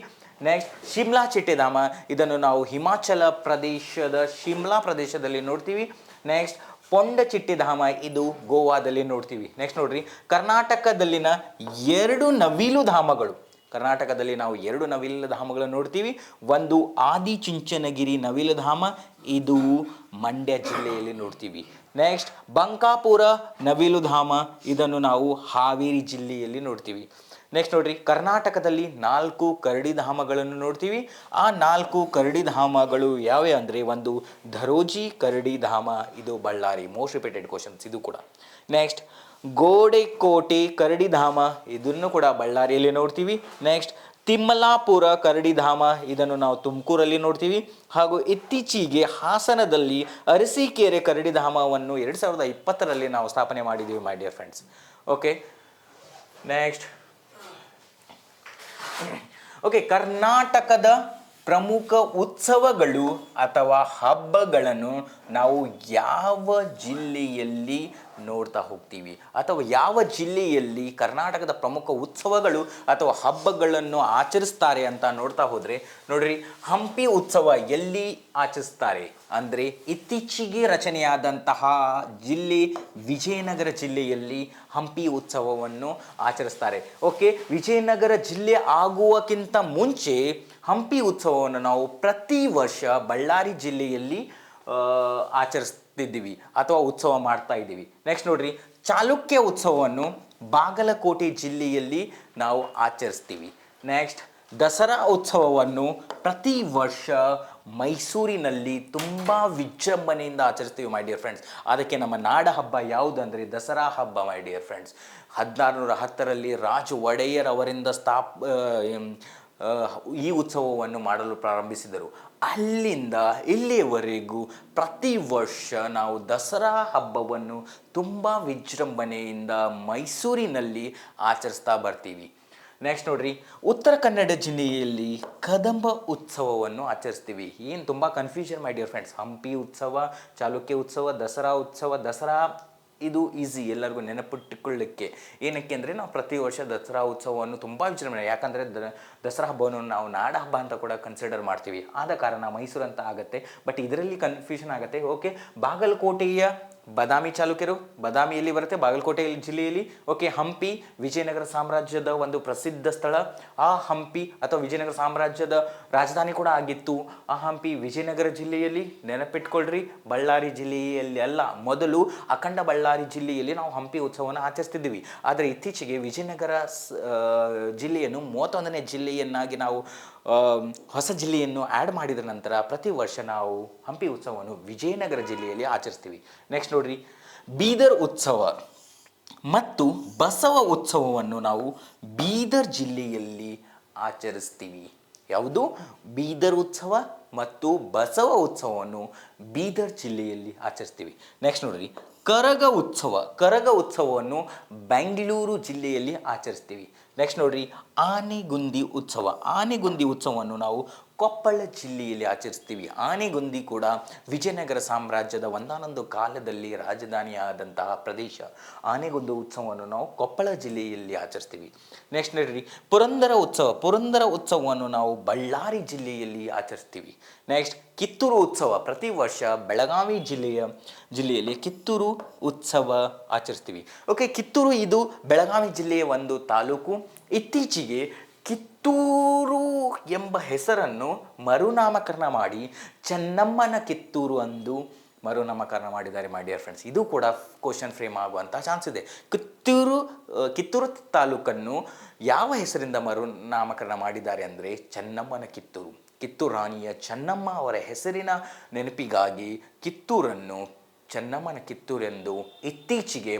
S1: ನೆಕ್ಸ್ಟ್, ಶಿಮ್ಲಾ ಚಿಟ್ಟೆಧಾಮ. ಇದನ್ನು ನಾವು ಹಿಮಾಚಲ ಪ್ರದೇಶದ ಶಿಮ್ಲಾ ಪ್ರದೇಶದಲ್ಲಿ ನೋಡ್ತೀವಿ. ನೆಕ್ಸ್ಟ್, ಪೊಂಡ ಚಿಟ್ಟೆಧಾಮ. ಇದು ಗೋವಾದಲ್ಲಿ ನೋಡ್ತೀವಿ. ನೆಕ್ಸ್ಟ್ ನೋಡ್ರಿ, ಕರ್ನಾಟಕದಲ್ಲಿನ 2 ನವಿಲು ಧಾಮಗಳು. ಕರ್ನಾಟಕದಲ್ಲಿ ನಾವು 2 ನವಿಲು ಧಾಮಗಳನ್ನು ನೋಡ್ತೀವಿ. ಒಂದು ಆದಿಚುಂಚನಗಿರಿ ನವಿಲು ಧಾಮ, ಇದು ಮಂಡ್ಯ ಜಿಲ್ಲೆಯಲ್ಲಿ ನೋಡ್ತೀವಿ. ನೆಕ್ಸ್ಟ್ ಬಂಕಾಪುರ ನವಿಲುಧಾಮ, ಇದನ್ನು ನಾವು ಹಾವೇರಿ ಜಿಲ್ಲೆಯಲ್ಲಿ ನೋಡ್ತೀವಿ. ನೆಕ್ಸ್ಟ್ ನೋಡ್ರಿ, ಕರ್ನಾಟಕದಲ್ಲಿ 4 ಕರಡಿಧಾಮಗಳನ್ನು ನೋಡ್ತೀವಿ. ಆ 4 ಕರಡಿಧಾಮಗಳು ಯಾವ್ಯಾವ ಅಂದರೆ, ಒಂದು ಧರೋಜಿ ಕರಡಿಧಾಮ, ಇದು ಬಳ್ಳಾರಿ, ಮೋಸ್ಟ್ ರಿಪೀಟೆಡ್ ಕ್ವಶನ್ಸ್ ಇದು ಕೂಡ. ನೆಕ್ಸ್ಟ್ ಗೋಡೆಕೋಟೆ ಕರಡಿಧಾಮ, ಇದನ್ನು ಕೂಡ ಬಳ್ಳಾರಿಯಲ್ಲಿ ನೋಡ್ತೀವಿ. ನೆಕ್ಸ್ಟ್ ತಿಮ್ಮಲಾಪುರ ಕರಡಿಧಾಮ, ಇದನ್ನು ನಾವು ತುಮಕೂರಲ್ಲಿ ನೋಡ್ತೀವಿ. ಹಾಗೂ ಇತ್ತೀಚೆಗೆ ಹಾಸನದಲ್ಲಿ ಅರಸೀಕೆರೆ ಕರಡಿಧಾಮವನ್ನು 2020ರಲ್ಲಿ ನಾವು ಸ್ಥಾಪನೆ ಮಾಡಿದ್ದೀವಿ ಮೈ ಡಿಯರ್ ಫ್ರೆಂಡ್ಸ್. ಓಕೆ, ನೆಕ್ಸ್ಟ್ ಕರ್ನಾಟಕದ ಪ್ರಮುಖ ಉತ್ಸವಗಳು ಅಥವಾ ಹಬ್ಬಗಳನ್ನು ನಾವು ಯಾವ ಜಿಲ್ಲೆಯಲ್ಲಿ ನೋಡ್ತಾ ಹೋಗ್ತೀವಿ, ಅಥವಾ ಯಾವ ಜಿಲ್ಲೆಯಲ್ಲಿ ಕರ್ನಾಟಕದ ಪ್ರಮುಖ ಉತ್ಸವಗಳು ಅಥವಾ ಹಬ್ಬಗಳನ್ನು ಆಚರಿಸ್ತಾರೆ ಅಂತ ನೋಡ್ತಾ ಹೋದರೆ, ನೋಡ್ರಿ, ಹಂಪಿ ಉತ್ಸವ ಎಲ್ಲಿ ಆಚರಿಸ್ತಾರೆ ಅಂದರೆ, ಇತ್ತೀಚೆಗೆ ರಚನೆಯಾದಂತಹ ಜಿಲ್ಲೆ ವಿಜಯನಗರ ಜಿಲ್ಲೆಯಲ್ಲಿ ಹಂಪಿ ಉತ್ಸವವನ್ನು ಆಚರಿಸ್ತಾರೆ. ಓಕೆ, ವಿಜಯನಗರ ಜಿಲ್ಲೆ ಆಗುವಕ್ಕಿಂತ ಮುಂಚೆ ಹಂಪಿ ಉತ್ಸವವನ್ನು ನಾವು ಪ್ರತಿ ವರ್ಷ ಬಳ್ಳಾರಿ ಜಿಲ್ಲೆಯಲ್ಲಿ ಆಚರಿಸ್ತಿದ್ದೀವಿ ಅಥವಾ ಉತ್ಸವ ಮಾಡ್ತಾ ಇದ್ದೀವಿ. ನೆಕ್ಸ್ಟ್ ನೋಡ್ರಿ, ಚಾಲುಕ್ಯ ಉತ್ಸವವನ್ನು ಬಾಗಲಕೋಟೆ ಜಿಲ್ಲೆಯಲ್ಲಿ ನಾವು ಆಚರಿಸ್ತೀವಿ. ನೆಕ್ಸ್ಟ್ ದಸರಾ ಉತ್ಸವವನ್ನು ಪ್ರತಿ ವರ್ಷ ಮೈಸೂರಿನಲ್ಲಿ ತುಂಬ ವಿಜೃಂಭಣೆಯಿಂದ ಆಚರಿಸ್ತೀವಿ ಮೈ ಡಿಯರ್ ಫ್ರೆಂಡ್ಸ್. ಅದಕ್ಕೆ ನಮ್ಮ ನಾಡ ಹಬ್ಬ ಯಾವುದಂದರೆ ದಸರಾ ಹಬ್ಬ ಮೈ ಡಿಯರ್ ಫ್ರೆಂಡ್ಸ್. 1610ರಲ್ಲಿ ರಾಜ ಒಡೆಯರ್ ಅವರಿಂದ ಈ ಉತ್ಸವವನ್ನು ಮಾಡಲು ಪ್ರಾರಂಭಿಸಿದರು. ಅಲ್ಲಿಂದ ಇಲ್ಲಿಯವರೆಗೂ ಪ್ರತಿ ವರ್ಷ ನಾವು ದಸರಾ ಹಬ್ಬವನ್ನು ತುಂಬ ವಿಜೃಂಭಣೆಯಿಂದ ಮೈಸೂರಿನಲ್ಲಿ ಆಚರಿಸ್ತಾ ಬರ್ತೀವಿ. ನೆಕ್ಸ್ಟ್ ನೋಡ್ರಿ, ಉತ್ತರ ಕನ್ನಡ ಜಿಲ್ಲೆಯಲ್ಲಿ ಕದಂಬ ಉತ್ಸವವನ್ನು ಆಚರಿಸ್ತೀವಿ. ಏನು ತುಂಬ ಕನ್ಫ್ಯೂಷನ್ ಮೈ ಡಿಯರ್ ಫ್ರೆಂಡ್ಸ್. ಹಂಪಿ ಉತ್ಸವ, ಚಾಲುಕ್ಯ ಉತ್ಸವ, ದಸರಾ ಉತ್ಸವ. ದಸರಾ ಇದು ಈಸಿ ಎಲ್ಲರಿಗೂ ನೆನಪಿಟ್ಟುಕೊಳ್ಳಿಕ್ಕೆ. ಏನಕ್ಕೆ ಅಂದರೆ, ನಾವು ಪ್ರತಿ ವರ್ಷ ದಸರಾ ಉತ್ಸವವನ್ನು ತುಂಬ ವಿಜೃಂಭಣೆ, ಯಾಕಂದರೆ ದಸರಾ ಹಬ್ಬವನ್ನು ನಾವು ನಾಡ ಹಬ್ಬ ಅಂತ ಕೂಡ ಕನ್ಸಿಡರ್ ಮಾಡ್ತೀವಿ. ಆದ ಕಾರಣ ಮೈಸೂರು ಅಂತ ಆಗುತ್ತೆ. ಬಟ್ ಇದರಲ್ಲಿ ಕನ್ಫ್ಯೂಷನ್ ಆಗುತ್ತೆ. ಓಕೆ, ಬಾಗಲಕೋಟೆಯ ಬಾದಾಮಿ ಚಾಲುಕ್ಯರು, ಬಾದಾಮಿ ಎಲ್ಲಿ ಬರುತ್ತೆ, ಬಾಗಲಕೋಟೆ ಜಿಲ್ಲೆಯಲ್ಲಿ. ಓಕೆ, ಹಂಪಿ ವಿಜಯನಗರ ಸಾಮ್ರಾಜ್ಯದ ಒಂದು ಪ್ರಸಿದ್ಧ ಸ್ಥಳ. ಆ ಹಂಪಿ ಅಥವಾ ವಿಜಯನಗರ ಸಾಮ್ರಾಜ್ಯದ ರಾಜಧಾನಿ ಕೂಡ ಆಗಿತ್ತು. ಆ ಹಂಪಿ ವಿಜಯನಗರ ಜಿಲ್ಲೆಯಲ್ಲಿ, ನೆನಪಿಟ್ಕೊಳ್ರಿ, ಬಳ್ಳಾರಿ ಜಿಲ್ಲೆಯಲ್ಲಿ ಅಲ್ಲ. ಮೊದಲು ಅಖಂಡ ಬಳ್ಳಾರಿ ಜಿಲ್ಲೆಯಲ್ಲಿ ನಾವು ಹಂಪಿ ಉತ್ಸವವನ್ನು ಆಚರಿಸ್ತಿದ್ದೀವಿ. ಆದರೆ ಇತ್ತೀಚೆಗೆ ವಿಜಯನಗರ ಜಿಲ್ಲೆಯನ್ನು 31ನೇ ಜಿಲ್ಲೆಯನ್ನಾಗಿ ನಾವು ಹೊಸ ಜಿಲ್ಲೆಯನ್ನು ಆ್ಯಡ್ ಮಾಡಿದ ನಂತರ ಪ್ರತಿ ವರ್ಷ ನಾವು ಹಂಪಿ ಉತ್ಸವವನ್ನು ವಿಜಯನಗರ ಜಿಲ್ಲೆಯಲ್ಲಿ ಆಚರಿಸ್ತೀವಿ. ನೆಕ್ಸ್ಟ್ ನೋಡ್ರಿ, ಬೀದರ್ ಉತ್ಸವ ಮತ್ತು ಬಸವ ಉತ್ಸವವನ್ನು ನಾವು ಬೀದರ್ ಜಿಲ್ಲೆಯಲ್ಲಿ ಆಚರಿಸ್ತೀವಿ. ಯಾವುದು? ಬೀದರ್ ಉತ್ಸವ ಮತ್ತು ಬಸವ ಉತ್ಸವವನ್ನು ಬೀದರ್ ಜಿಲ್ಲೆಯಲ್ಲಿ ಆಚರಿಸ್ತೀವಿ. ನೆಕ್ಸ್ಟ್ ನೋಡ್ರಿ, ಕರಗ ಉತ್ಸವವನ್ನು ಬೆಂಗಳೂರು ಜಿಲ್ಲೆಯಲ್ಲಿ ಆಚರಿಸ್ತೀವಿ. ನೆಕ್ಸ್ಟ್ ನೋಡ್ರಿ, ಆನೆಗುಂದಿ ಉತ್ಸವವನ್ನು ನಾವು ಕೊಪ್ಪಳ ಜಿಲ್ಲೆಯಲ್ಲಿ ಆಚರಿಸ್ತೀವಿ. ಆನೆಗುಂದಿ ಕೂಡ ವಿಜಯನಗರ ಸಾಮ್ರಾಜ್ಯದ ಒಂದಾನೊಂದು ಕಾಲದಲ್ಲಿ ರಾಜಧಾನಿಯಾದಂತಹ ಪ್ರದೇಶ. ಆನೆಗುಂದಿ ಉತ್ಸವವನ್ನು ನಾವು ಕೊಪ್ಪಳ ಜಿಲ್ಲೆಯಲ್ಲಿ ಆಚರಿಸ್ತೀವಿ. ನೆಕ್ಸ್ಟ್ ನೋಡ್ರಿ, ಪುರಂದರ ಉತ್ಸವವನ್ನು ನಾವು ಬಳ್ಳಾರಿ ಜಿಲ್ಲೆಯಲ್ಲಿ ಆಚರಿಸ್ತೀವಿ. ನೆಕ್ಸ್ಟ್ ಕಿತ್ತೂರು ಉತ್ಸವ ಪ್ರತಿ ವರ್ಷ ಬೆಳಗಾವಿ ಜಿಲ್ಲೆಯಲ್ಲಿ ಕಿತ್ತೂರು ಉತ್ಸವ ಆಚರಿಸ್ತೀವಿ. ಓಕೆ, ಕಿತ್ತೂರು ಇದು ಬೆಳಗಾವಿ ಜಿಲ್ಲೆಯ ಒಂದು ತಾಲೂಕು. ಇತ್ತೀಚೆಗೆ ಕಿತ್ತೂರು ಎಂಬ ಹೆಸರನ್ನು ಮರುನಾಮಕರಣ ಮಾಡಿ ಚೆನ್ನಮ್ಮನ ಕಿತ್ತೂರು ಎಂದು ಮರುನಾಮಕರಣ ಮಾಡಿದ್ದಾರೆ ಮೈ ಡಿಯರ್ ಫ್ರೆಂಡ್ಸ್. ಇದು ಕೂಡ ಕ್ವಶನ್ ಫ್ರೇಮ್ ಆಗುವಂಥ ಚಾನ್ಸ್ ಇದೆ. ಕಿತ್ತೂರು ತಾಲೂಕನ್ನು ಯಾವ ಹೆಸರಿಂದ ಮರುನಾಮಕರಣ ಮಾಡಿದ್ದಾರೆ ಅಂದರೆ ಚೆನ್ನಮ್ಮನ ಕಿತ್ತೂರು. ಕಿತ್ತೂರು ರಾಣಿಯ ಚೆನ್ನಮ್ಮ ಅವರ ಹೆಸರಿನ ನೆನಪಿಗಾಗಿ ಕಿತ್ತೂರನ್ನು ಚೆನ್ನಮ್ಮನ ಕಿತ್ತೂರೆಂದು ಇತ್ತೀಚೆಗೆ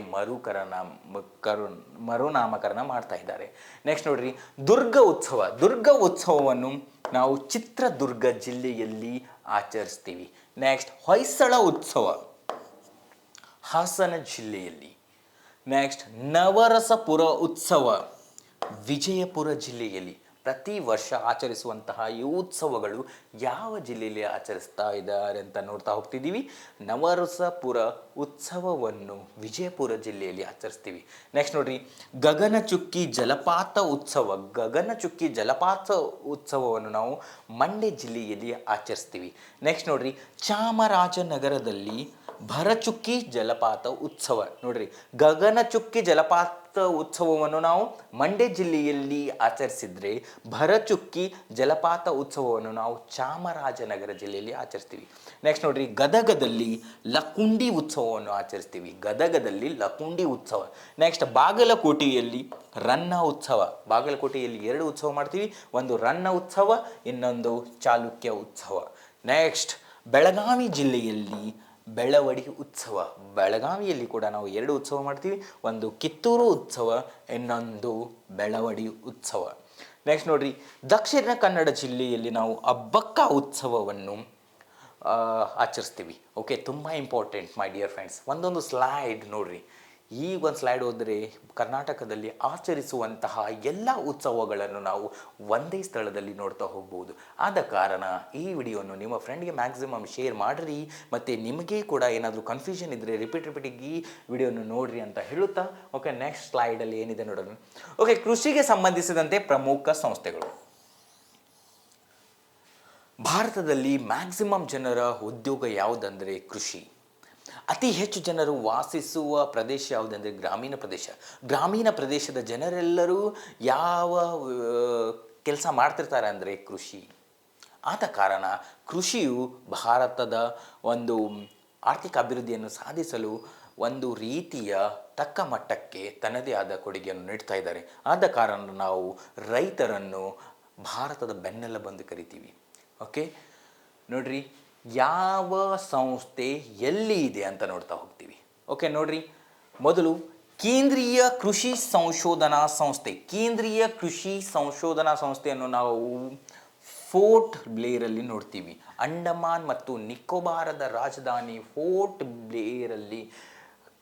S1: ಮರುನಾಮಕರಣ ಮಾಡ್ತಾ ಇದ್ದಾರೆ. ನೆಕ್ಸ್ಟ್ ನೋಡ್ರಿ, ದುರ್ಗ ಉತ್ಸವವನ್ನು ನಾವು ಚಿತ್ರದುರ್ಗ ಜಿಲ್ಲೆಯಲ್ಲಿ ಆಚರಿಸ್ತೀವಿ. ನೆಕ್ಸ್ಟ್ ಹೊಯ್ಸಳ ಉತ್ಸವ ಹಾಸನ ಜಿಲ್ಲೆಯಲ್ಲಿ. ನೆಕ್ಸ್ಟ್ ನವರಸಪುರ ಉತ್ಸವ ವಿಜಯಪುರ ಜಿಲ್ಲೆಯಲ್ಲಿ. ಪ್ರತಿ ವರ್ಷ ಆಚರಿಸುವಂತಹ ಈ ಉತ್ಸವಗಳು ಯಾವ ಜಿಲ್ಲೆಯಲ್ಲಿ ಆಚರಿಸ್ತಾ ಇದ್ದಾರೆ ಅಂತ ನೋಡ್ತಾ ಹೋಗ್ತಿದ್ದೀವಿ. ನವರಸಪುರ ಉತ್ಸವವನ್ನು ವಿಜಯಪುರ ಜಿಲ್ಲೆಯಲ್ಲಿ ಆಚರಿಸ್ತೀವಿ. ನೆಕ್ಸ್ಟ್ ನೋಡ್ರಿ, ಗಗನಚುಕ್ಕಿ ಜಲಪಾತ ಉತ್ಸವವನ್ನು ನಾವು ಮಂಡ್ಯ ಜಿಲ್ಲೆಯಲ್ಲಿ ಆಚರಿಸ್ತೀವಿ. ನೆಕ್ಸ್ಟ್ ನೋಡ್ರಿ, ಚಾಮರಾಜನಗರದಲ್ಲಿ ಭರಚುಕ್ಕಿ ಜಲಪಾತ ಉತ್ಸವ. ನೋಡ್ರಿ, ಗಗನಚುಕ್ಕಿ ಜಲಪಾತ ಉತ್ಸವವನ್ನು ನಾವು ಮಂಡ್ಯ ಜಿಲ್ಲೆಯಲ್ಲಿ ಆಚರಿಸಿದರೆ, ಭರಚುಕ್ಕಿ ಜಲಪಾತ ಉತ್ಸವವನ್ನು ನಾವು ಚಾಮರಾಜನಗರ ಜಿಲ್ಲೆಯಲ್ಲಿ ಆಚರಿಸ್ತೀವಿ. ನೆಕ್ಸ್ಟ್ ನೋಡ್ರಿ, ಗದಗದಲ್ಲಿ ಲಕುಂಡಿ ಉತ್ಸವವನ್ನು ಆಚರಿಸ್ತೀವಿ. ಗದಗದಲ್ಲಿ ಲಕುಂಡಿ ಉತ್ಸವ. ನೆಕ್ಸ್ಟ್ ಬಾಗಲಕೋಟೆಯಲ್ಲಿ ರನ್ನ ಉತ್ಸವ. ಬಾಗಲಕೋಟೆಯಲ್ಲಿ 2 ಉತ್ಸವ ಮಾಡ್ತೀವಿ, ಒಂದು ರನ್ನ ಉತ್ಸವ, ಇನ್ನೊಂದು ಚಾಲುಕ್ಯ ಉತ್ಸವ. ನೆಕ್ಸ್ಟ್ ಬೆಳಗಾವಿ ಜಿಲ್ಲೆಯಲ್ಲಿ ಬೆಳವಡಿ ಉತ್ಸವ. ಬೆಳಗಾವಿಯಲ್ಲಿ ಕೂಡ ನಾವು 2 ಉತ್ಸವ ಮಾಡ್ತೀವಿ, ಒಂದು ಕಿತ್ತೂರು ಉತ್ಸವ, ಇನ್ನೊಂದು ಬೆಳವಡಿ ಉತ್ಸವ. ನೆಕ್ಸ್ಟ್ ನೋಡ್ರಿ, ದಕ್ಷಿಣ ಕನ್ನಡ ಜಿಲ್ಲೆಯಲ್ಲಿ ನಾವು ಅಬ್ಬಕ್ಕ ಉತ್ಸವವನ್ನು ಆಚರಿಸ್ತೀವಿ. ಓಕೆ, ತುಂಬ ಇಂಪಾರ್ಟೆಂಟ್ ಮೈ ಡಿಯರ್ ಫ್ರೆಂಡ್ಸ್. ಒಂದೊಂದು ಸ್ಲೈಡ್ ನೋಡ್ರಿ. ಈ ಒಂದು ಸ್ಲೈಡ್ ಹೋದರೆ ಕರ್ನಾಟಕದಲ್ಲಿ ಆಚರಿಸುವಂತಹ ಎಲ್ಲ ಉತ್ಸವಗಳನ್ನು ನಾವು ಒಂದೇ ಸ್ಥಳದಲ್ಲಿ ನೋಡ್ತಾ ಹೋಗ್ಬೋದು. ಆದ ಕಾರಣ ಈ ವಿಡಿಯೋವನ್ನು ನಿಮ್ಮ ಫ್ರೆಂಡ್ಗೆ ಮ್ಯಾಕ್ಸಿಮಮ್ ಶೇರ್ ಮಾಡಿರಿ. ಮತ್ತು ನಿಮಗೆ ಕೂಡ ಏನಾದರೂ ಕನ್ಫ್ಯೂಷನ್ ಇದ್ದರೆ ರಿಪೀಟಿಗೆ ಈ ವಿಡಿಯೋನ ನೋಡಿರಿ ಅಂತ ಹೇಳುತ್ತಾ, ಓಕೆ, ನೆಕ್ಸ್ಟ್ ಸ್ಲೈಡಲ್ಲಿ ಏನಿದೆ ನೋಡೋಣ. ಓಕೆ, ಕೃಷಿಗೆ ಸಂಬಂಧಿಸಿದಂತೆ ಪ್ರಮುಖ ಸಂಸ್ಥೆಗಳು. ಭಾರತದಲ್ಲಿ ಮ್ಯಾಕ್ಸಿಮಮ್ ಜನರ ಉದ್ಯೋಗ ಯಾವುದಂದರೆ ಕೃಷಿ. ಅತಿ ಹೆಚ್ಚು ಜನರು ವಾಸಿಸುವ ಪ್ರದೇಶ ಯಾವುದಂದರೆ ಗ್ರಾಮೀಣ ಪ್ರದೇಶ. ಗ್ರಾಮೀಣ ಪ್ರದೇಶದ ಜನರೆಲ್ಲರೂ ಯಾವ ಕೆಲಸ ಮಾಡ್ತಿರ್ತಾರೆ ಅಂದರೆ ಕೃಷಿ. ಆದ ಕಾರಣ ಕೃಷಿಯು ಭಾರತದ ಒಂದು ಆರ್ಥಿಕ ಅಭಿವೃದ್ಧಿಯನ್ನು ಸಾಧಿಸಲು ಒಂದು ರೀತಿಯ ತಕ್ಕ ಮಟ್ಟಕ್ಕೆ ತನ್ನದೇ ಆದ ಕೊಡುಗೆಯನ್ನು ನೀಡ್ತಾ ಇದ್ದಾರೆ. ಆದ ಕಾರಣ ನಾವು ರೈತರನ್ನು ಭಾರತದ ಬೆನ್ನೆಲುಬೆಂದು ಕರಿತೀವಿ. ಓಕೆ ನೋಡ್ರಿ, ಯಾವ ಸಂಸ್ಥೆ ಎಲ್ಲಿ ಇದೆ ಅಂತ ನೋಡ್ತಾ ಹೋಗ್ತೀವಿ. ಓಕೆ ನೋಡ್ರಿ, ಮೊದಲು ಕೇಂದ್ರೀಯ ಕೃಷಿ ಸಂಶೋಧನಾ ಸಂಸ್ಥೆ. ಕೇಂದ್ರೀಯ ಕೃಷಿ ಸಂಶೋಧನಾ ಸಂಸ್ಥೆಯನ್ನು ನಾವು ಫೋರ್ಟ್ ಬ್ಲೇರಲ್ಲಿ ನೋಡ್ತೀವಿ. ಅಂಡಮಾನ್ ಮತ್ತು ನಿಕೋಬಾರದ ರಾಜಧಾನಿ ಫೋರ್ಟ್ ಬ್ಲೇರಲ್ಲಿ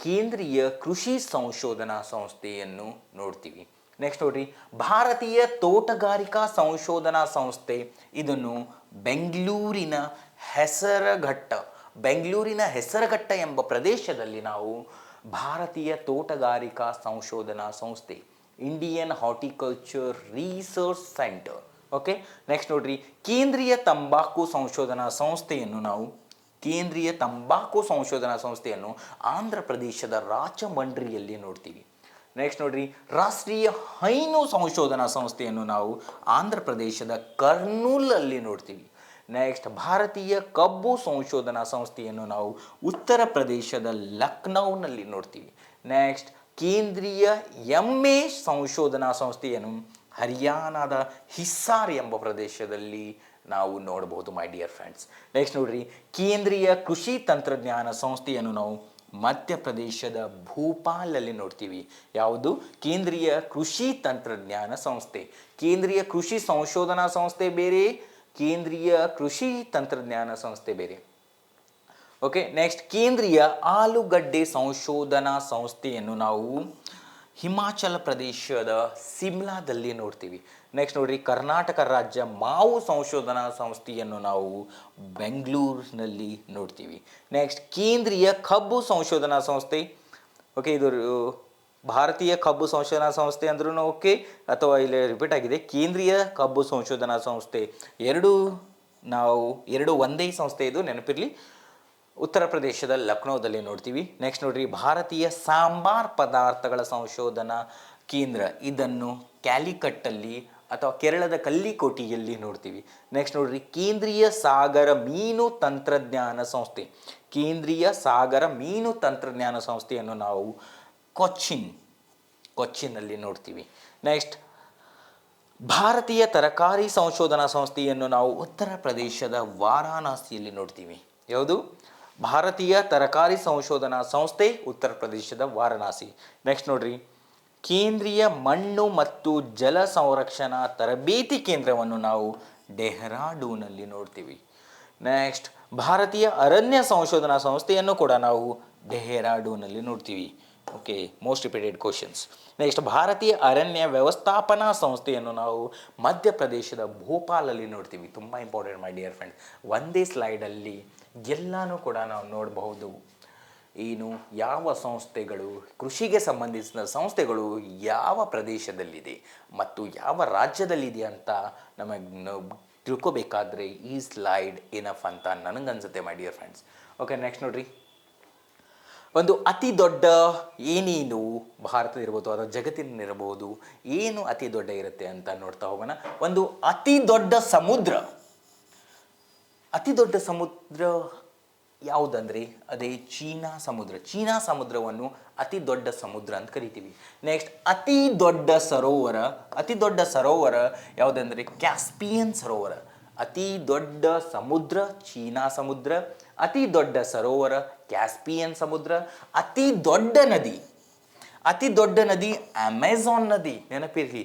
S1: ಕೇಂದ್ರೀಯ ಕೃಷಿ ಸಂಶೋಧನಾ ಸಂಸ್ಥೆಯನ್ನು ನೋಡ್ತೀವಿ. ನೆಕ್ಸ್ಟ್ ನೋಡ್ರಿ, ಭಾರತೀಯ ತೋಟಗಾರಿಕಾ ಸಂಶೋಧನಾ ಸಂಸ್ಥೆ. ಇದನ್ನು ಬೆಂಗಳೂರಿನ ಹೆಸರಘಟ್ಟ ಎಂಬ ಪ್ರದೇಶದಲ್ಲಿ ನಾವು ಭಾರತೀಯ ತೋಟಗಾರಿಕಾ ಸಂಶೋಧನಾ ಸಂಸ್ಥೆ, Indian horticulture research centre. Okay next ನೋಡ್ರಿ, ಕೇಂದ್ರೀಯ ತಂಬಾಕು ಸಂಶೋಧನಾ ಸಂಸ್ಥೆಯನ್ನು ಆಂಧ್ರ ಪ್ರದೇಶದ ರಾಜಮಂಡ್ರಿಯಲ್ಲಿ ನೋಡ್ತೀವಿ. ನೆಕ್ಸ್ಟ್ ನೋಡ್ರಿ, ರಾಷ್ಟ್ರೀಯ ಹೈನು ಸಂಶೋಧನಾ ಸಂಸ್ಥೆಯನ್ನು ನಾವು ಆಂಧ್ರ ಪ್ರದೇಶದ ಕರ್ನೂಲಲ್ಲಿ ನೋಡ್ತೀವಿ. ನೆಕ್ಸ್ಟ್, ಭಾರತೀಯ ಕಬ್ಬು ಸಂಶೋಧನಾ ಸಂಸ್ಥೆಯನ್ನು ನಾವು ಉತ್ತರ ಪ್ರದೇಶದ ಲಕ್ನೌನಲ್ಲಿ ನೋಡ್ತೀವಿ. ನೆಕ್ಸ್ಟ್, ಕೇಂದ್ರೀಯ ಎಮ್ಮೆ ಸಂಶೋಧನಾ ಸಂಸ್ಥೆಯನ್ನು ಹರಿಯಾಣದ ಹಿಸ್ಸಾರ್ ಎಂಬ ಪ್ರದೇಶದಲ್ಲಿ ನಾವು ನೋಡಬಹುದು ಮೈ ಡಿಯರ್ ಫ್ರೆಂಡ್ಸ್. ನೆಕ್ಸ್ಟ್ ನೋಡ್ರಿ, ಕೇಂದ್ರೀಯ ಕೃಷಿ ತಂತ್ರಜ್ಞಾನ ಸಂಸ್ಥೆಯನ್ನು ನಾವು ಮಧ್ಯಪ್ರದೇಶದ ಭೋಪಾಲಲ್ಲಿ ನೋಡ್ತೀವಿ. ಯಾವುದು? ಕೇಂದ್ರೀಯ ಕೃಷಿ ತಂತ್ರಜ್ಞಾನ ಸಂಸ್ಥೆ. ಕೇಂದ್ರೀಯ ಕೃಷಿ ಸಂಶೋಧನಾ ಸಂಸ್ಥೆ ಬೇರೆ, ಕೇಂದ್ರೀಯ ಕೃಷಿ ತಂತ್ರಜ್ಞಾನ ಸಂಸ್ಥೆ ಬೇರೆ. ಓಕೆ ನೆಕ್ಸ್ಟ್, ಕೇಂದ್ರೀಯ ಆಲೂಗಡ್ಡೆ ಸಂಶೋಧನಾ ಸಂಸ್ಥೆಯನ್ನು ನಾವು ಹಿಮಾಚಲ ಪ್ರದೇಶದ ಸಿಮ್ಲಾದಲ್ಲಿ ನೋಡ್ತೀವಿ. ನೆಕ್ಸ್ಟ್ ನೋಡ್ರಿ, ಕರ್ನಾಟಕ ರಾಜ್ಯ ಮಾವು ಸಂಶೋಧನಾ ಸಂಸ್ಥೆಯನ್ನು ನಾವು ಬೆಂಗಳೂರಿನಲ್ಲಿ ನೋಡ್ತೀವಿ. ನೆಕ್ಸ್ಟ್, ಕೇಂದ್ರೀಯ ಕಬ್ಬು ಸಂಶೋಧನಾ ಸಂಸ್ಥೆ. ಓಕೆ, ಇದು ಭಾರತೀಯ ಕಬ್ಬು ಸಂಶೋಧನಾ ಸಂಸ್ಥೆ ಅಂದ್ರೂ ಓಕೆ, ಅಥವಾ ಇಲ್ಲಿ ರಿಪೀಟ್ ಆಗಿದೆ. ಕೇಂದ್ರೀಯ ಕಬ್ಬು ಸಂಶೋಧನಾ ಸಂಸ್ಥೆ ಎರಡು ಒಂದೇ ಸಂಸ್ಥೆ, ಇದು ನೆನಪಿರಲಿ. ಉತ್ತರ ಪ್ರದೇಶದ ಲಕ್ನೋದಲ್ಲಿ ನೋಡ್ತೀವಿ. ನೆಕ್ಸ್ಟ್ ನೋಡ್ರಿ, ಭಾರತೀಯ ಸಾಂಬಾರ್ ಪದಾರ್ಥಗಳ ಸಂಶೋಧನಾ ಕೇಂದ್ರ. ಇದನ್ನು ಕ್ಯಾಲಿಕಟ್ಟಲ್ಲಿ ಅಥವಾ ಕೇರಳದ ಕಲ್ಲಿಕೋಟಿಯಲ್ಲಿ ನೋಡ್ತೀವಿ. ನೆಕ್ಸ್ಟ್ ನೋಡ್ರಿ, ಕೇಂದ್ರೀಯ ಸಾಗರ ಮೀನು ತಂತ್ರಜ್ಞಾನ ಸಂಸ್ಥೆ. ಕೇಂದ್ರೀಯ ಸಾಗರ ಮೀನು ತಂತ್ರಜ್ಞಾನ ಸಂಸ್ಥೆಯನ್ನು ನಾವು ಕೊಚ್ಚಿನ್ನಲ್ಲಿ ನೋಡ್ತೀವಿ. ನೆಕ್ಸ್ಟ್, ಭಾರತೀಯ ತರಕಾರಿ ಸಂಶೋಧನಾ ಸಂಸ್ಥೆಯನ್ನು ನಾವು ಉತ್ತರ ಪ್ರದೇಶದ ವಾರಾಣಸಿಯಲ್ಲಿ ನೋಡ್ತೀವಿ. ಯಾವುದು? ಭಾರತೀಯ ತರಕಾರಿ ಸಂಶೋಧನಾ ಸಂಸ್ಥೆ, ಉತ್ತರ ಪ್ರದೇಶದ ವಾರಣಾಸಿ. ನೆಕ್ಸ್ಟ್ ನೋಡ್ರಿ, ಕೇಂದ್ರೀಯ ಮಣ್ಣು ಮತ್ತು ಜಲ ಸಂರಕ್ಷಣಾ ತರಬೇತಿ ಕೇಂದ್ರವನ್ನು ನಾವು ಡೆಹ್ರಾಡೂನಲ್ಲಿ ನೋಡ್ತೀವಿ. ನೆಕ್ಸ್ಟ್, ಭಾರತೀಯ ಅರಣ್ಯ ಸಂಶೋಧನಾ ಸಂಸ್ಥೆಯನ್ನು ಕೂಡ ನಾವು ಡೆಹ್ರಾಡೂನಲ್ಲಿ ನೋಡ್ತೀವಿ. Okay, most repeated questions. Next, ಭಾರತೀಯ ಅರಣ್ಯ ವ್ಯವಸ್ಥಾಪನಾ ಸಂಸ್ಥೆಯನ್ನು ನಾವು ಮಧ್ಯಪ್ರದೇಶದ ಭೋಪಾಲಲ್ಲಿ ನೋಡ್ತೀವಿ. ತುಂಬ ಇಂಪಾರ್ಟೆಂಟ್ ಮೈ ಡಿಯರ್ ಫ್ರೆಂಡ್ಸ್. ಒಂದೇ ಸ್ಲೈಡಲ್ಲಿ ಎಲ್ಲನೂ ಕೂಡ ನಾವು ನೋಡಬಹುದು. ಏನು, ಯಾವ ಸಂಸ್ಥೆಗಳು, ಕೃಷಿಗೆ ಸಂಬಂಧಿಸಿದ ಸಂಸ್ಥೆಗಳು ಯಾವ ಪ್ರದೇಶದಲ್ಲಿದೆ ಮತ್ತು ಯಾವ ರಾಜ್ಯದಲ್ಲಿದೆ ಅಂತ ನಮಗೆ ತಿಳ್ಕೊಬೇಕಾದ್ರೆ ಈ ಸ್ಲೈಡ್ ಏನಫ್ ಅಂತ ನನಗನ್ಸುತ್ತೆ ಮೈ ಡಿಯರ್ ಫ್ರೆಂಡ್ಸ್. ಓಕೆ ನೆಕ್ಸ್ಟ್ ನೋಡ್ರಿ. ಒಂದು ಅತಿ ದೊಡ್ಡ ಏನೇನು ಭಾರತದ ಇರ್ಬೋದು ಅಥವಾ ಜಗತ್ತಿನಲ್ಲಿರ್ಬೋದು, ಏನು ಅತಿ ದೊಡ್ಡ ಇರುತ್ತೆ ಅಂತ ನೋಡ್ತಾ ಹೋಗೋಣ. ಒಂದು ಅತಿ ದೊಡ್ಡ ಸಮುದ್ರ, ಅತಿ ದೊಡ್ಡ ಸಮುದ್ರ ಯಾವುದಂದ್ರೆ ಅದೇ ಚೀನಾ ಸಮುದ್ರ. ಚೀನಾ ಸಮುದ್ರವನ್ನು ಅತಿ ದೊಡ್ಡ ಸಮುದ್ರ ಅಂತ ಕರಿತೀವಿ. ನೆಕ್ಸ್ಟ್ ಅತಿ ದೊಡ್ಡ ಸರೋವರ, ಅತಿ ದೊಡ್ಡ ಸರೋವರ ಯಾವುದಂದ್ರೆ ಕ್ಯಾಸ್ಪಿಯನ್ ಸರೋವರ. ಅತಿ ದೊಡ್ಡ ಸಮುದ್ರ ಚೀನಾ ಸಮುದ್ರ, ಅತಿ ದೊಡ್ಡ ಸರೋವರ ಕ್ಯಾಸ್ಪಿಯನ್ ಸಮುದ್ರ. ಅತಿ ದೊಡ್ಡ ನದಿ, ಅತಿ ದೊಡ್ಡ ನದಿ ಅಮೆಜಾನ್ ನದಿ, ನೆನಪಿರಲಿ.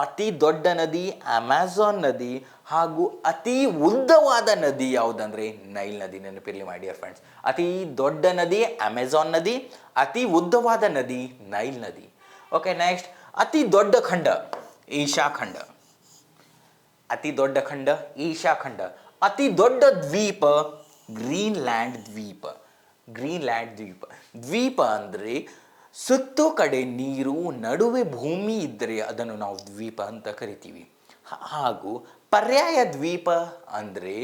S1: ಅತಿ ದೊಡ್ಡ ನದಿ ಅಮೆಜಾನ್ ನದಿ. ಹಾಗೂ ಅತಿ ಉದ್ದವಾದ ನದಿ ಯಾವುದಂದ್ರೆ ನೈಲ್ ನದಿ, ನೆನಪಿರಲಿ ಮೈ ಡಿಯರ್ ಫ್ರೆಂಡ್ಸ್. ಅತಿ ದೊಡ್ಡ ನದಿ ಅಮೆಜಾನ್ ನದಿ, ಅತಿ ಉದ್ದವಾದ ನದಿ ನೈಲ್ ನದಿ. ಓಕೆ, ನೆಕ್ಸ್ಟ್ ಅತಿ ದೊಡ್ಡ ಖಂಡ ಏಷ್ಯಾ ಖಂಡ. ಅತಿ ದೊಡ್ಡ ಖಂಡ ಏಷ್ಯಾ ಖಂಡ. ಅತಿ ದೊಡ್ಡ ದ್ವೀಪ ಗ್ರೀನ್ಲ್ಯಾಂಡ್ ದ್ವೀಪ. ಗ್ರೀನ್ಲ್ಯಾಂಡ್ ದ್ವೀಪ, ದ್ವೀಪ ಅಂದರೆ ಸುತ್ತು ಕಡೆ ನೀರು ನಡುವೆ ಭೂಮಿ ಇದ್ದರೆ ಅದನ್ನು ನಾವು ದ್ವೀಪ ಅಂತ ಕರಿತೀವಿ. ಹಾಗೂ ಪರ್ಯಾಯ ದ್ವೀಪ ಅಂದರೆ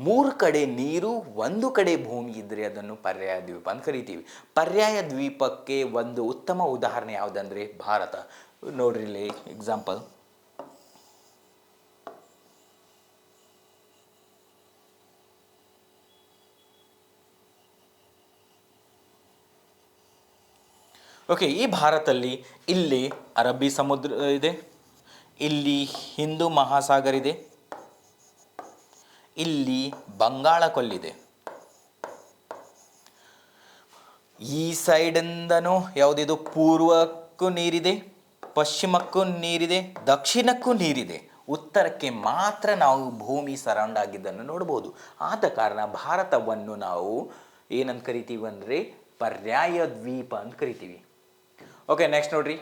S1: 3 ಕಡೆ ನೀರು 1 ಕಡೆ ಭೂಮಿ ಇದ್ದರೆ ಅದನ್ನು ಪರ್ಯಾಯ ದ್ವೀಪ ಅಂತ ಕರಿತೀವಿ. ಪರ್ಯಾಯ ದ್ವೀಪಕ್ಕೆ ಒಂದು ಉತ್ತಮ ಉದಾಹರಣೆ ಯಾವುದಂದ್ರೆ ಭಾರತ. ನೋಡ್ರಿ ಇಲ್ಲಿ ಎಕ್ಸಾಂಪಲ್. ಓಕೆ, ಈ ಭಾರತದಲ್ಲಿ ಇಲ್ಲಿ ಅರಬ್ಬಿ ಸಮುದ್ರ ಇದೆ, ಇಲ್ಲಿ ಹಿಂದೂ ಮಹಾಸಾಗರ ಇದೆ, ಇಲ್ಲಿ ಬಂಗಾಳ ಕೊಲ್ಲಿದೆ. ಈ ಸೈಡಿಂದನೂ ಯಾವುದಿದು ಪೂರ್ವಕ್ಕೂ ನೀರಿದೆ, ಪಶ್ಚಿಮಕ್ಕೂ ನೀರಿದೆ, ದಕ್ಷಿಣಕ್ಕೂ ನೀರಿದೆ. ಉತ್ತರಕ್ಕೆ ಮಾತ್ರ ನಾವು ಭೂಮಿ ಸರೌಂಡ್ ಆಗಿದ್ದನ್ನು ನೋಡ್ಬೋದು. ಆದ ಕಾರಣ ಭಾರತವನ್ನು ನಾವು ಏನಂತ ಕರಿತೀವಿ ಅಂದರೆ ಪರ್ಯಾಯ ದ್ವೀಪ ಅಂತ ಕರಿತೀವಿ. ಓಕೆ, ನೆಕ್ಸ್ಟ್ ನೋಡ್ರಿ.